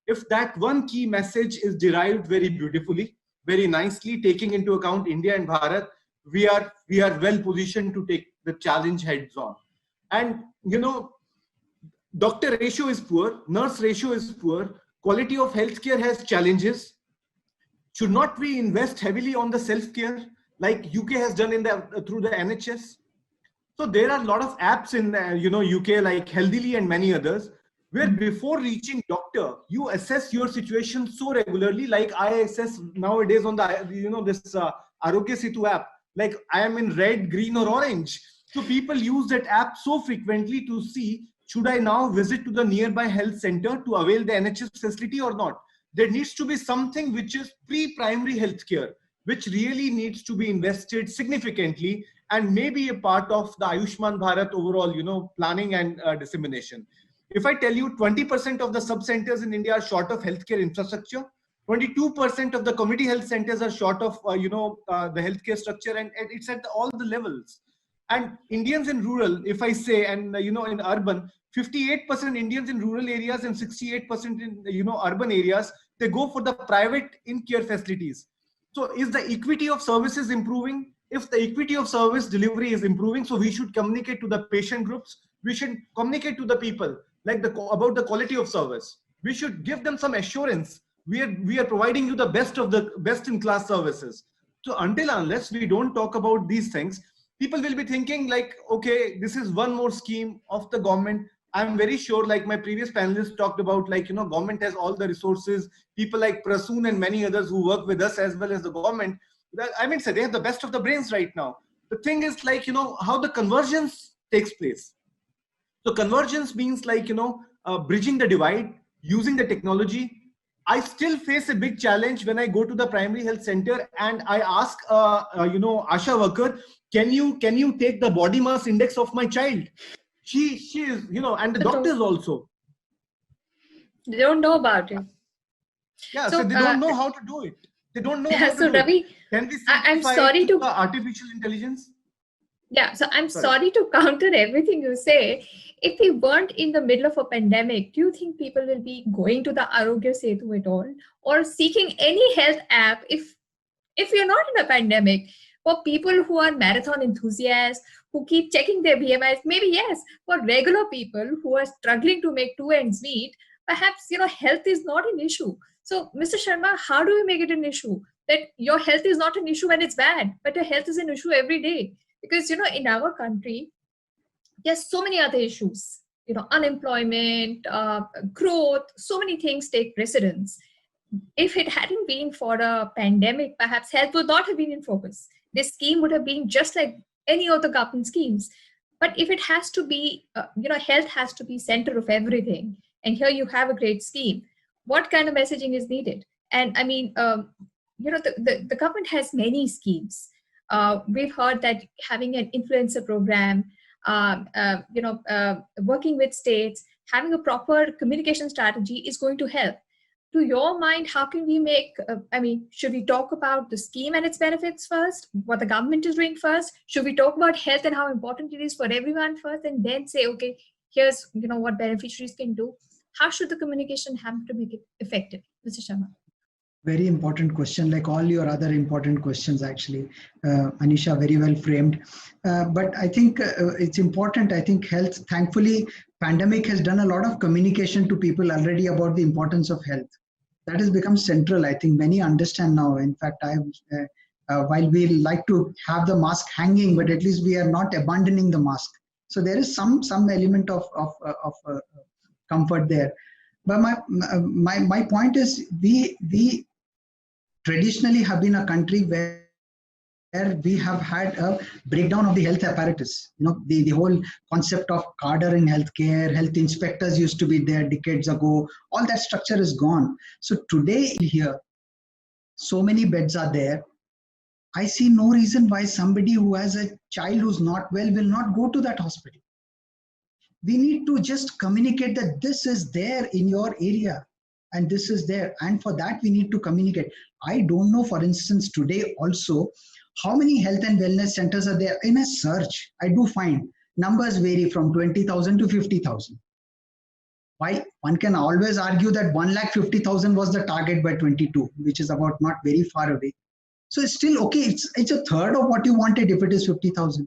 If that one key message is derived very beautifully, very nicely, taking into account India and Bharat, we are well positioned to take the challenge heads on. And doctor ratio is poor, nurse ratio is poor, quality of healthcare has challenges. Should not we invest heavily on the self-care like UK has done through the NHS? So there are a lot of apps in UK like Healthily and many others, where before reaching doctor, you assess your situation so regularly, like I assess nowadays on the this Arogya Setu app, like I am in red, green or orange. So people use that app so frequently to see, should I now visit to the nearby health center to avail the NHS facility or not? There needs to be something which is pre-primary healthcare, which really needs to be invested significantly and maybe a part of the Ayushman Bharat overall, planning and dissemination. If I tell you 20% of the sub-centers in India are short of healthcare infrastructure, 22% of the community health centers are short of, the healthcare structure, and it's at all the levels. And Indians in rural, if I say, and in urban, 58% Indians in rural areas and 68% in urban areas, they go for the private in-care facilities. So is the equity of services improving? If the equity of service delivery is improving, so we should communicate to the patient groups. We should communicate to the people about the quality of service. We should give them some assurance. We are providing you the best of the best in class services. So unless we don't talk about these things, people will be thinking like, okay, this is one more scheme of the government. I'm very sure, like my previous panelists talked about, like, government has all the resources, people like Prasoon and many others who work with us as well as the government. I mean, say they have the best of the brains right now. The thing is, like, how the convergence takes place. So convergence means, like, bridging the divide, using the technology. I still face a big challenge when I go to the primary health center and I ask, Asha worker, can you take the body mass index of my child? She is, and the doctors also. They don't know about it. Yeah, so they don't know how to do it. They don't know how to do Ravi, it. Can we I'm simplify sorry it to artificial intelligence? Yeah, so I'm sorry to counter everything you say. If we weren't in the middle of a pandemic, do you think people will be going to the Arogya Setu at all, or seeking any health app if you're not in a pandemic? For people who are marathon enthusiasts, who keep checking their BMIs, maybe yes. For regular people who are struggling to make two ends meet, perhaps health is not an issue. So, Mr. Sharma, how do we make it an issue? That your health is not an issue when it's bad, but your health is an issue every day. Because in our country, there's so many other issues. Unemployment, growth, so many things take precedence. If it hadn't been for a pandemic, perhaps health would not have been in focus. This scheme would have been just like any other government schemes. But if it has to be, health has to be center of everything. And here you have a great scheme. What kind of messaging is needed? And I mean, the government has many schemes. We've heard that having an influencer program, working with states, having a proper communication strategy is going to help. To your mind, how can we make, should we talk about the scheme and its benefits first, what the government is doing first? Should we talk about health and how important it is for everyone first, and then say, okay, here's what beneficiaries can do? How should the communication happen to make it effective? Mr. Sharma. Very important question, like all your other important questions, actually. Anisha, very well framed. But I think it's important. I think health, thankfully, pandemic has done a lot of communication to people already about the importance of health. That has become central. I think many understand now. In fact, while we like to have the mask hanging, but at least we are not abandoning the mask. So there is some element of comfort there. But my point is, we traditionally have been a country where we have had a breakdown of the health apparatus. The whole concept of cadre in healthcare, health inspectors used to be there decades ago. All that structure is gone. So today here, so many beds are there. I see no reason why somebody who has a child who's not well will not go to that hospital. We need to just communicate that this is there in your area and this is there. And for that, we need to communicate. I don't know, for instance, today also, how many health and wellness centers are there? In a search, I do find numbers vary from 20,000 to 50,000. While one can always argue that 150,000 was the target by 22, which is about not very far away. So it's still okay. It's a third of what you wanted if it is 50,000.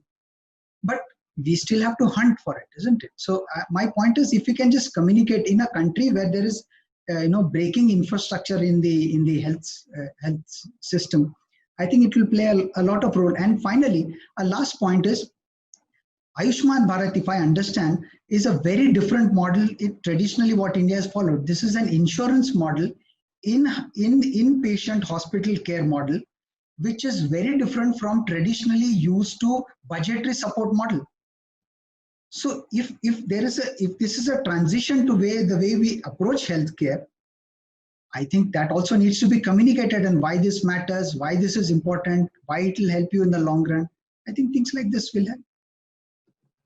But we still have to hunt for it, isn't it? So my point is, if we can just communicate in a country where there is breaking infrastructure in the health system, I think it will play a lot of role. And finally, a last point is, Ayushman Bharat, if I understand, is a very different model. Traditionally, what India has followed, this is an insurance model in inpatient hospital care model, which is very different from traditionally used to budgetary support model. So if this is a transition to the way we approach healthcare, I think that also needs to be communicated, and why this matters, why this is important, why it will help you in the long run. I think things like this will help.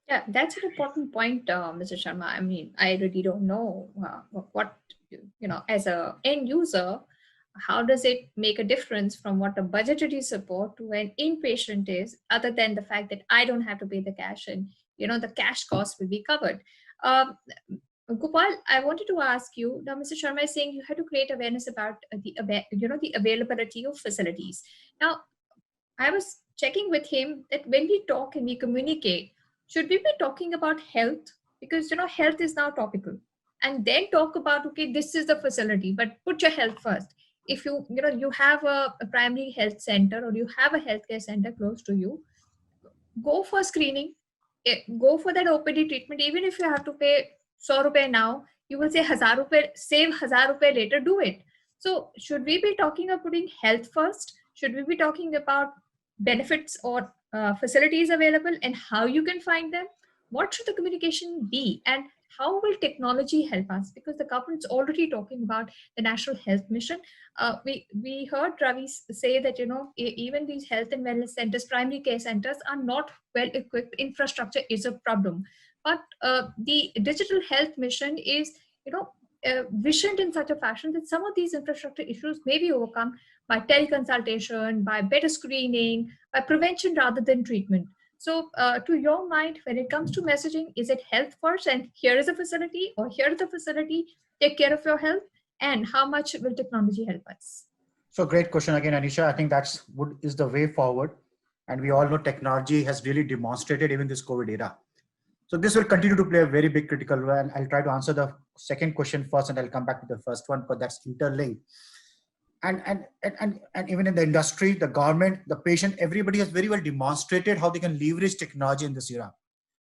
Yeah, that's an important point, Mr. Sharma. I mean, I really don't know what, as a end user, how does it make a difference from what a budgetary support to an inpatient is, other than the fact that I don't have to pay the cash and, the cash cost will be covered. Gopal, I wanted to ask you, now Mr. Sharma is saying you had to create awareness about the availability of facilities. Now, I was checking with him that when we talk and we communicate, should we be talking about health? Because, health is now topical. And then talk about, okay, this is the facility, but put your health first. If you have a primary health center or you have a healthcare center close to you, go for screening, go for that OPD treatment, even if you have to pay 100 rupees now, you will say 1000 rupees, save 1000 rupees later, do it. So should we be talking about putting health first? Should we be talking about benefits or facilities available and how you can find them? What should the communication be, and how will technology help us? Because the government's already talking about the National Health Mission. We heard Ravi say that even these health and wellness centers, primary care centers, are not well equipped. Infrastructure is a problem, but the digital health mission is visioned in such a fashion that some of these infrastructure issues may be overcome by teleconsultation, by better screening, by prevention rather than treatment. So to your mind, when it comes to messaging, is it health first and here is a facility, or here is the facility, take care of your health, and how much will technology help us? So great question again, Anisha. I think that's what is the way forward. And we all know technology has really demonstrated even this COVID era. So this will continue to play a very big critical role. And I'll try to answer the second question first, and I'll come back to the first one, but that's interlinked. And even in the industry, the government, the patient, everybody has very well demonstrated how they can leverage technology in this era.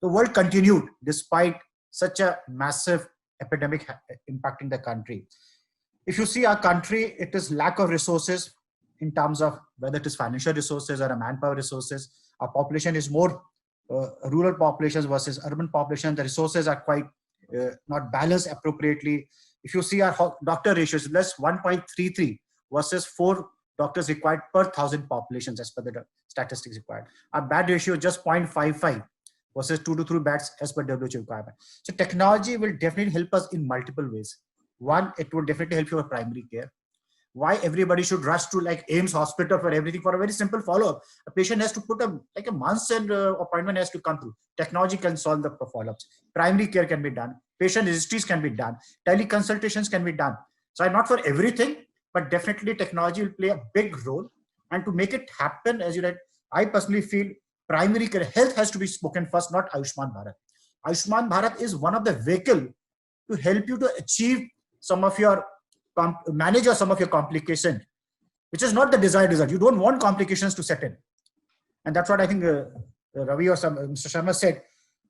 The world continued despite such a massive epidemic impacting the country. If you see our country, it is lack of resources in terms of whether it is financial resources or a manpower resources. Our population is more rural populations versus urban population. The resources are quite not balanced appropriately. If you see our doctor ratios, less 1.33 versus 4 doctors required per 1,000 populations as per the statistics required. Our bed ratio is just 0.55 versus 2 to 3 beds as per WHO requirement. So technology will definitely help us in multiple ways. One, it will definitely help you with primary care. Why everybody should rush to like AIMS hospital for everything? For a very simple follow-up. A patient has to put a month's and appointment has to come through. Technology can solve the follow-ups. Primary care can be done. Patient registries can be done. Teleconsultations can be done. So not for everything, but definitely technology will play a big role. And to make it happen, as you said, I personally feel primary care health has to be spoken first, not Ayushman Bharat. Ayushman Bharat is one of the vehicle to help you to achieve some of your manage some of your complications, which is not the desired result. You don't want complications to set in. And that's what I think Ravi or Mr. Sharma said.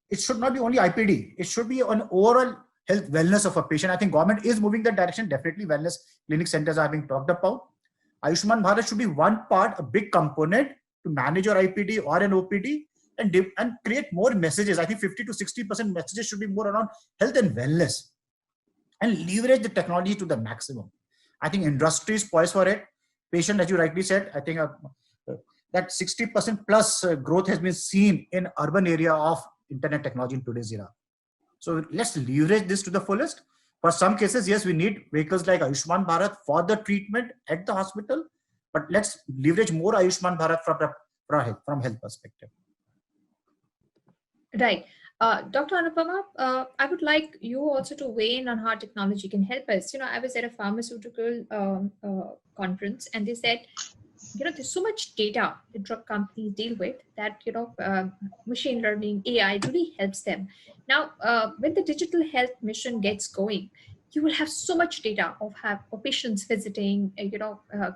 It should not be only IPD. It should be an overall health wellness of a patient. I think government is moving that direction. Definitely wellness clinic centers are being talked about. Ayushman Bharat should be one part, a big component to manage your IPD or an OPD and create more messages. I think 50 to 60% messages should be more around health and wellness, and leverage the technology to the maximum. I think industry is poised for it. Patient, as you rightly said, I think that 60% plus growth has been seen in urban area of internet technology in today's era. So let's leverage this to the fullest. For some cases, yes, we need vehicles like Ayushman Bharat for the treatment at the hospital, but let's leverage more Ayushman Bharat from health perspective. Right. Dr. Anupama, I would like you also to weigh in on how technology can help us. I was at a pharmaceutical conference, and they said, there's so much data the drug companies deal with that, machine learning, AI really helps them. Now, when the digital health mission gets going, you will have so much data of patients visiting,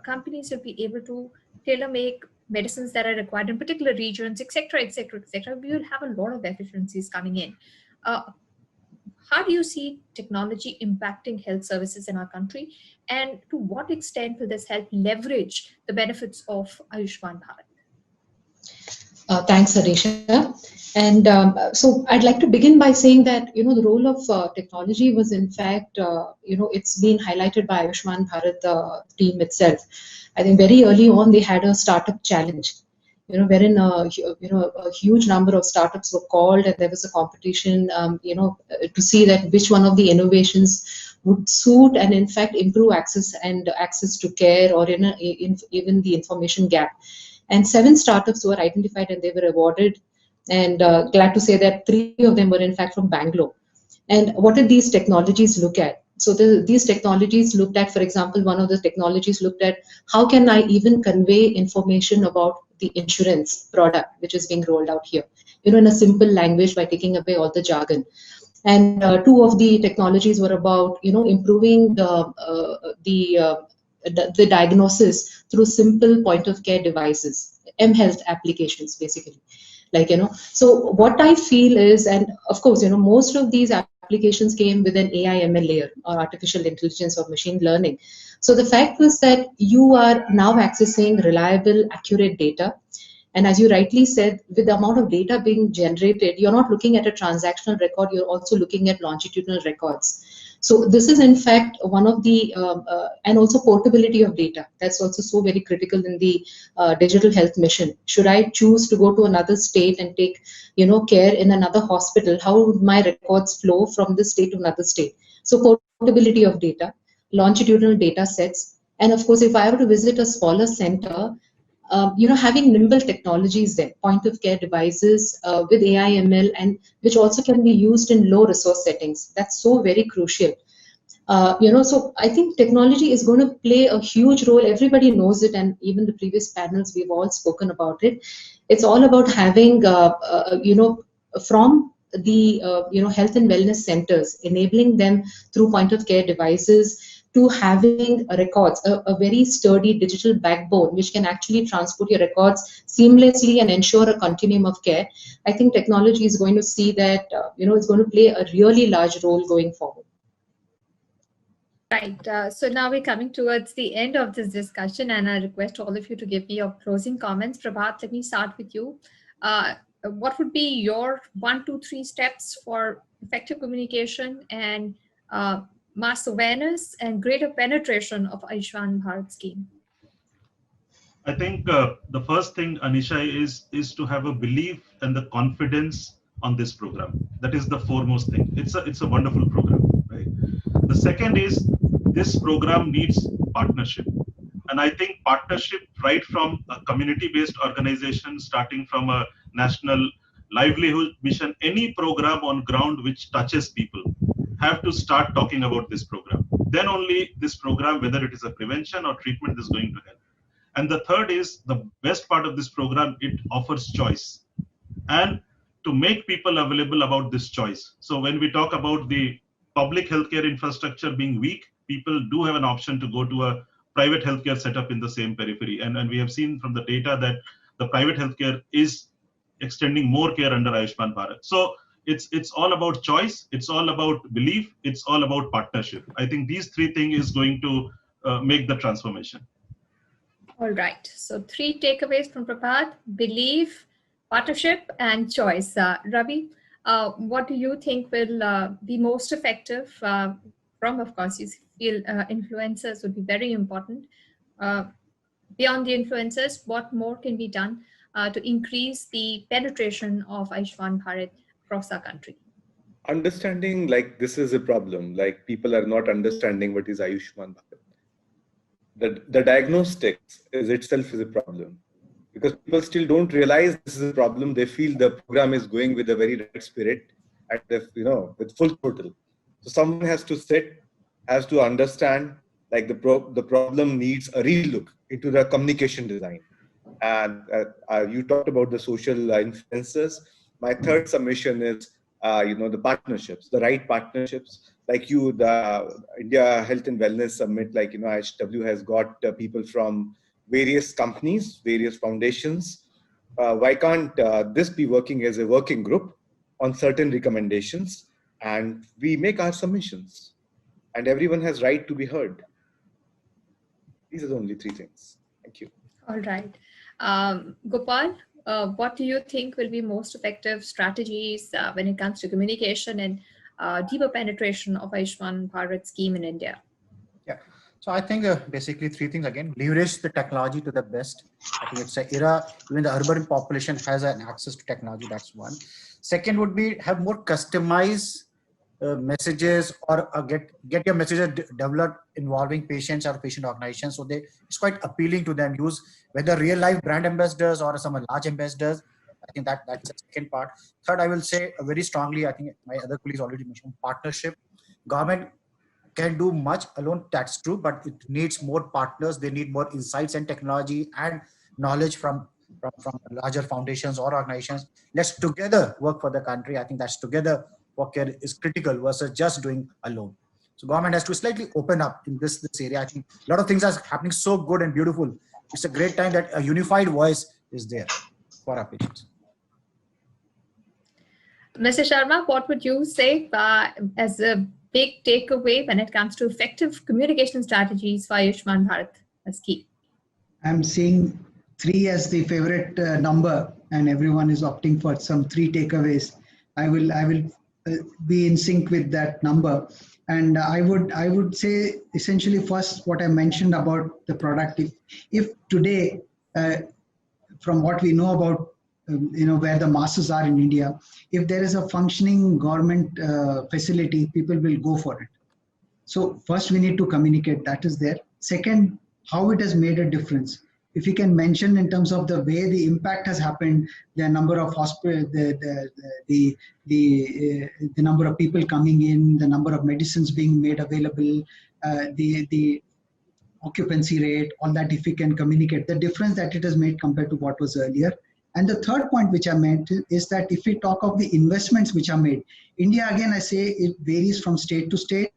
companies will be able to tailor-make medicines that are required in particular regions, etc., etc., etc. We will have a lot of efficiencies coming in. How do you see technology impacting health services in our country, and to what extent will this help leverage the benefits of Ayushman Bharat? Thanks, Anisha. And so I'd like to begin by saying that, the role of technology was in fact, it's been highlighted by Ayushman Bharat team itself. I think very early on, they had a startup challenge, wherein, a huge number of startups were called, and there was a competition, to see that which one of the innovations would suit and in fact improve access to care, or even the information gap. And 7 startups were identified and they were awarded. And glad to say that 3 of them were in fact from Bangalore. And what did these technologies look at? So these technologies looked at, for example, one of the technologies looked at how can I even convey information about the insurance product which is being rolled out here, in a simple language by taking away all the jargon. And 2 of the technologies were about, improving the diagnosis through simple point of care devices, mHealth applications, basically. So what I feel is, and of course, most of these applications came with an AI ML layer, or artificial intelligence or machine learning. So the fact was that you are now accessing reliable, accurate data. And as you rightly said, with the amount of data being generated, you're not looking at a transactional record, you're also looking at longitudinal records. So this is in fact one of the, and also portability of data. That's also so very critical in the digital health mission. Should I choose to go to another state and take, care in another hospital, how would my records flow from this state to another state? So portability of data, longitudinal data sets. And of course, if I were to visit a smaller center, having nimble technologies there, point of care devices with AI ML, and which also can be used in low resource settings. That's so very crucial. So I think technology is going to play a huge role. Everybody knows it, and even the previous panels, we've all spoken about it. It's all about having, from the, health and wellness centers, enabling them through point of care devices, to having records, a very sturdy digital backbone which can actually transport your records seamlessly and ensure a continuum of care. I think technology is going to see that, it's going to play a really large role going forward. Right. So now we're coming towards the end of this discussion, and I request all of you to give me your closing comments. Prabhat, let me start with you. What would be your 1, 2, 3 steps for effective communication and mass awareness and greater penetration of Ayushman Bharat scheme? I think the first thing, Anisha, is to have a belief and the confidence on this program. That is the foremost thing. It's a wonderful program, right? The second is this program needs partnership. And I think partnership right from a community-based organization, starting from a national livelihood mission, any program on ground which touches people, have to start talking about this program. Then only this program, whether it is a prevention or treatment, is going to help. And the third is the best part of this program, it offers choice. And to make people available about this choice. So when we talk about the public healthcare infrastructure being weak, people do have an option to go to a private healthcare setup in the same periphery. And we have seen from the data that the private healthcare is extending more care under Ayushman Bharat. So it's all about choice, it's all about belief, it's all about partnership. I think these 3 things is going to make the transformation. All right. So 3 takeaways from Prabhat: belief, partnership, and choice. Ravi, what do you think will be most effective from, of course, you feel influencers would be very important. Beyond the influencers, what more can be done to increase the penetration of Ayushman Bharat across our country? Understanding, like, this is a problem, like people are not understanding what is Ayushman Bharat. The diagnostics is itself is a problem, because people still don't realize this is a problem. They feel the program is going with a very right spirit and with full throttle. So someone has to sit, has to understand, like the problem needs a relook into the communication design. And you talked about the social influencers. My third submission is the partnerships, the right partnerships. Like the India Health and Wellness Summit, like IHW has got people from various companies, various foundations. Why can't this be working as a working group on certain recommendations, and we make our submissions, and everyone has right to be heard. These are the only 3 things. Thank you. All right. Gopal, what do you think will be most effective strategies when it comes to communication and deeper penetration of Ayushman Bharat scheme in India? Yeah. So I think basically 3 things again: leverage the technology to the best. I think it's an era, even the urban population has an access to technology. That's one. Second would be have more customized messages, or get your messages developed involving patients or patient organizations. So it's quite appealing to them. Use whether real life brand ambassadors or some large ambassadors. I think that's the second part. Third, I will say very strongly, I think my other colleagues already mentioned partnership. Government can do much alone, that's true, but it needs more partners. They need more insights and technology and knowledge from larger foundations or organizations. Let's together work for the country. I think that's together work is critical versus just doing alone. So government has to slightly open up in this area. I think a lot of things are happening so good and beautiful. It's a great time that a unified voice is there for our patients. Mr. Sharma, what would you say as a big takeaway when it comes to effective communication strategies for Ayushman Bharat scheme? I'm seeing 3 as the favorite number, and everyone is opting for some 3 takeaways. I will be in sync with that number, and I would say essentially first what I mentioned about the product. If today, from what we know about where the masses are in India, if there is a functioning government facility, people will go for it. So first we need to communicate that is there. Second, how it has made a difference. If you can mention in terms of the way the impact has happened, the number of hospital, the number of people coming in, the number of medicines being made available, the occupancy rate, all that, if you can communicate the difference that it has made compared to what was earlier. And the third point which I meant is that if we talk of the investments which are made, India, again, I say it varies from state to state.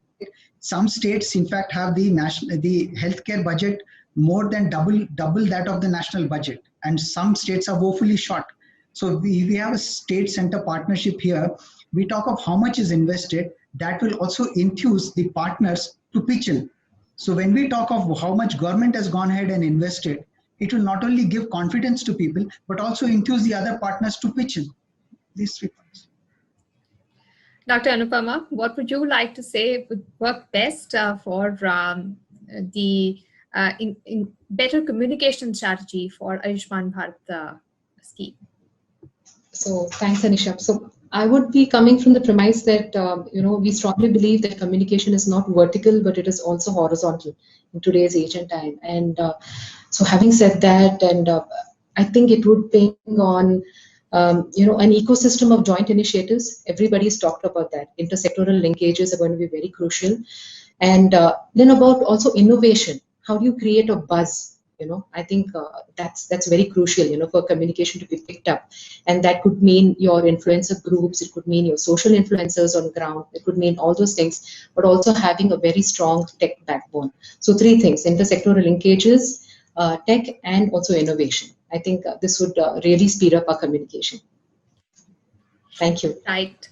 Some states, in fact, have the healthcare budget more than double that of the national budget, and some states are woefully short. So we have a state-center partnership here. We talk of how much is invested. That will also enthuse the partners to pitch in. So when we talk of how much government has gone ahead and invested, it will not only give confidence to people, but also enthuse the other partners to pitch in. These 3 points. Dr. Anupama, what would you like to say would work best for the in better communication strategy for Ayushman Bharat scheme? So thanks, Anisha. So I would be coming from the premise that we strongly believe that communication is not vertical, but it is also horizontal in today's age and time. And so having said that, and I think it would ping on an ecosystem of joint initiatives. Everybody's talked about that. Intersectoral linkages are going to be very crucial. And then about also innovation. How do you create a buzz? I think that's very crucial, for communication to be picked up. And that could mean your influencer groups, it could mean your social influencers on ground, it could mean all those things, but also having a very strong tech backbone. So 3 things: intersectoral linkages, tech, and also innovation. I think this would really speed up our communication. Thank you. Right.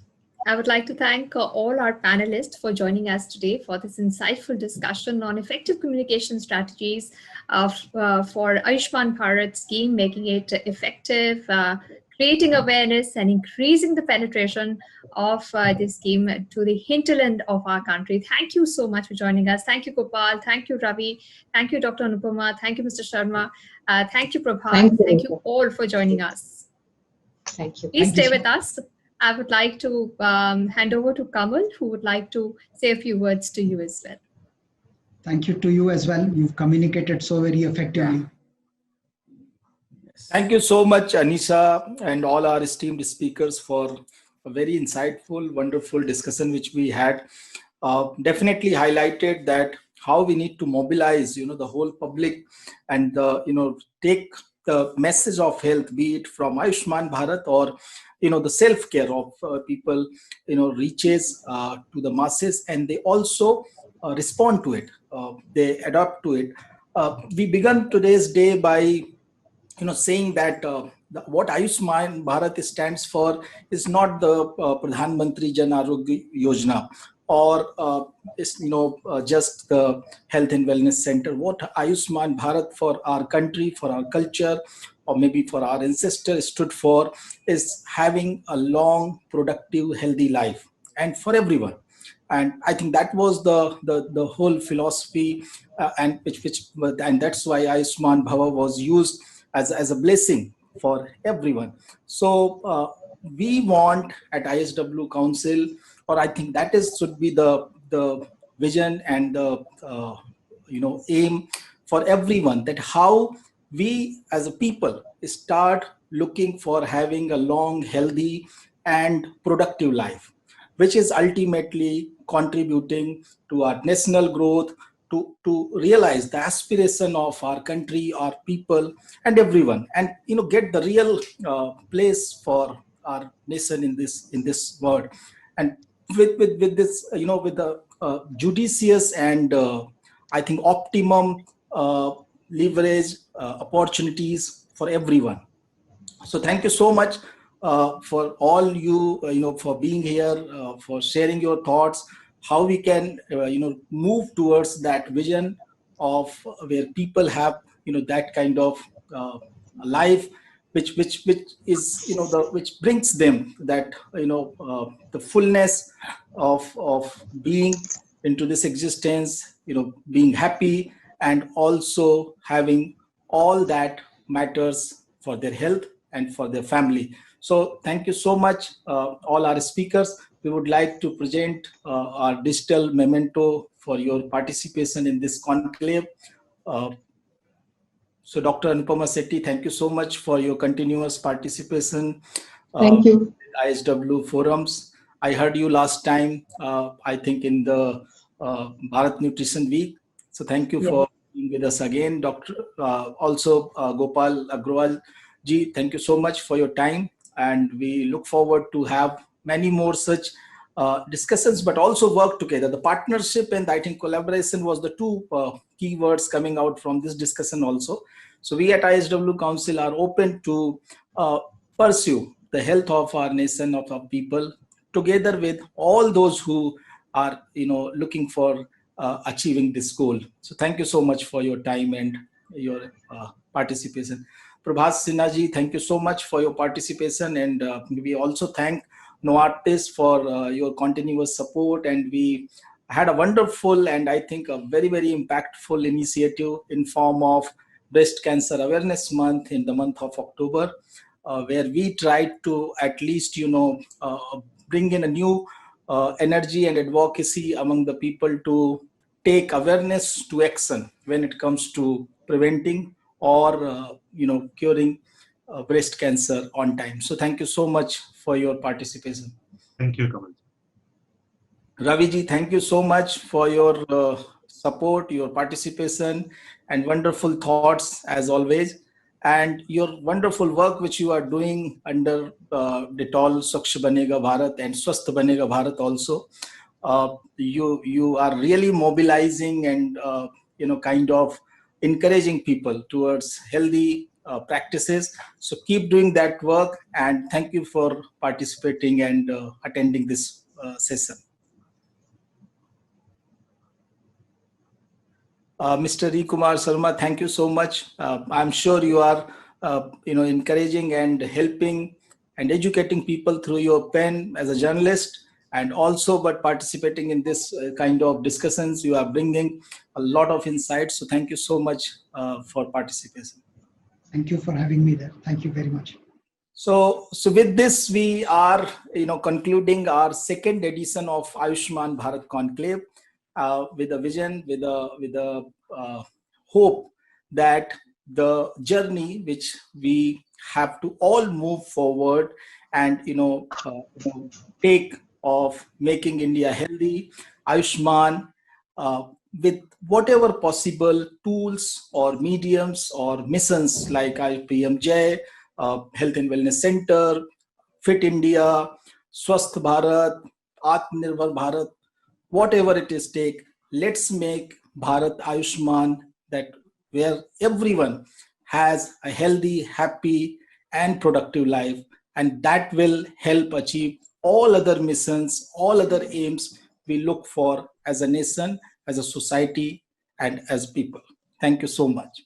I would like to thank all our panelists for joining us today for this insightful discussion on effective communication strategies for Ayushman Bharat scheme, making it effective, creating awareness and increasing the penetration of this scheme to the hinterland of our country. Thank you so much for joining us. Thank you, Gopal. Thank you, Ravi. Thank you, Dr. Anupama. Thank you, Mr. Sharma. Thank you, Prabhat. Thank you all for joining us. Thank you. Please stay with us. I would like to hand over to Kamal, who would like to say a few words to you as well. Thank you to you as well. You've communicated so very effectively. Thank you so much, Anisha, and all our esteemed speakers for a very insightful, wonderful discussion which we had. Definitely highlighted that how we need to mobilize, the whole public and take the message of health, be it from Ayushman Bharat or the self-care of people, reaches to the masses, and they also respond to it. They adapt to it. We began today's day by saying that what Ayushman Bharat stands for is not the Pradhan Mantri Jan Arogya Yojana or just the health and wellness center. What Ayushman Bharat for our country, for our culture, or maybe for our ancestors stood for is having a long, productive, healthy life, and for everyone. And I think that was the whole philosophy, and that's why Ayushman Bhava was used as a blessing for everyone. So we want at ISW Council, or I think that should be the vision and the aim for everyone, that how we as a people start looking for having a long, healthy and productive life, which is ultimately contributing to our national growth, to realize the aspiration of our country, our people, and everyone, and get the real place for our nation in this world. And with this, with the judicious and I think optimum leverage opportunities for everyone. So thank you so much for all you, for being here, for sharing your thoughts, how we can, move towards that vision of where people have, that kind of life, which is, which brings them that, the fullness of being into this existence, being happy, and also having all that matters for their health and for their family. So thank you so much, all our speakers. We would like to present our digital memento for your participation in this conclave. So Dr. Anupama Shetty, thank you so much for your continuous participation Thank you. ISW forums. I heard you last time, I think in the Bharat Nutrition Week. So thank you for being with us again, Dr. Also Gopal Agrawal ji, thank you so much for your time. And we look forward to have many more such discussions, but also work together. The partnership and I think collaboration was the two key words coming out from this discussion also. So we at ISW Council are open to pursue the health of our nation, of our people, together with all those who are, looking for achieving this goal. So thank you so much for your time and your participation. Prabhat Sinha ji, thank you so much for your participation, and we also thank Novartis for your continuous support, and we had a wonderful and I think a very, very impactful initiative in form of Breast Cancer Awareness Month in the month of October, where we tried to at least, bring in a new energy and advocacy among the people to take awareness to action when it comes to preventing or, curing breast cancer on time. So thank you so much for your participation. Thank you, Kamal. Ravi ji, thank you so much for your support, your participation, and wonderful thoughts as always, and your wonderful work which you are doing under Dettol Swachh Banega Bharat and Swasth Banega Bharat also. You are really mobilizing and kind of encouraging people towards healthy practices. So keep doing that work, and thank you for participating and attending this session. Mr. Kumar Sharma, thank you so much. I'm sure you are, encouraging and helping and educating people through your pen as a journalist, and also but participating in this kind of discussions. You are bringing a lot of insights. So thank you so much for participation. Thank you for having me there. Thank you very much. So with this, we are, concluding our second edition of Ayushman Bharat Conclave. With a vision, with a hope that the journey which we have to all move forward and take of making India healthy, Ayushman, with whatever possible tools or mediums or missions like IPMJ, Health and Wellness Center, Fit India, Swasth Bharat, Atmanirbhar Bharat, whatever it is take, let's make Bharat Ayushman, that where everyone has a healthy, happy and productive life, and that will help achieve all other missions, all other aims we look for as a nation, as a society and as people. Thank you so much.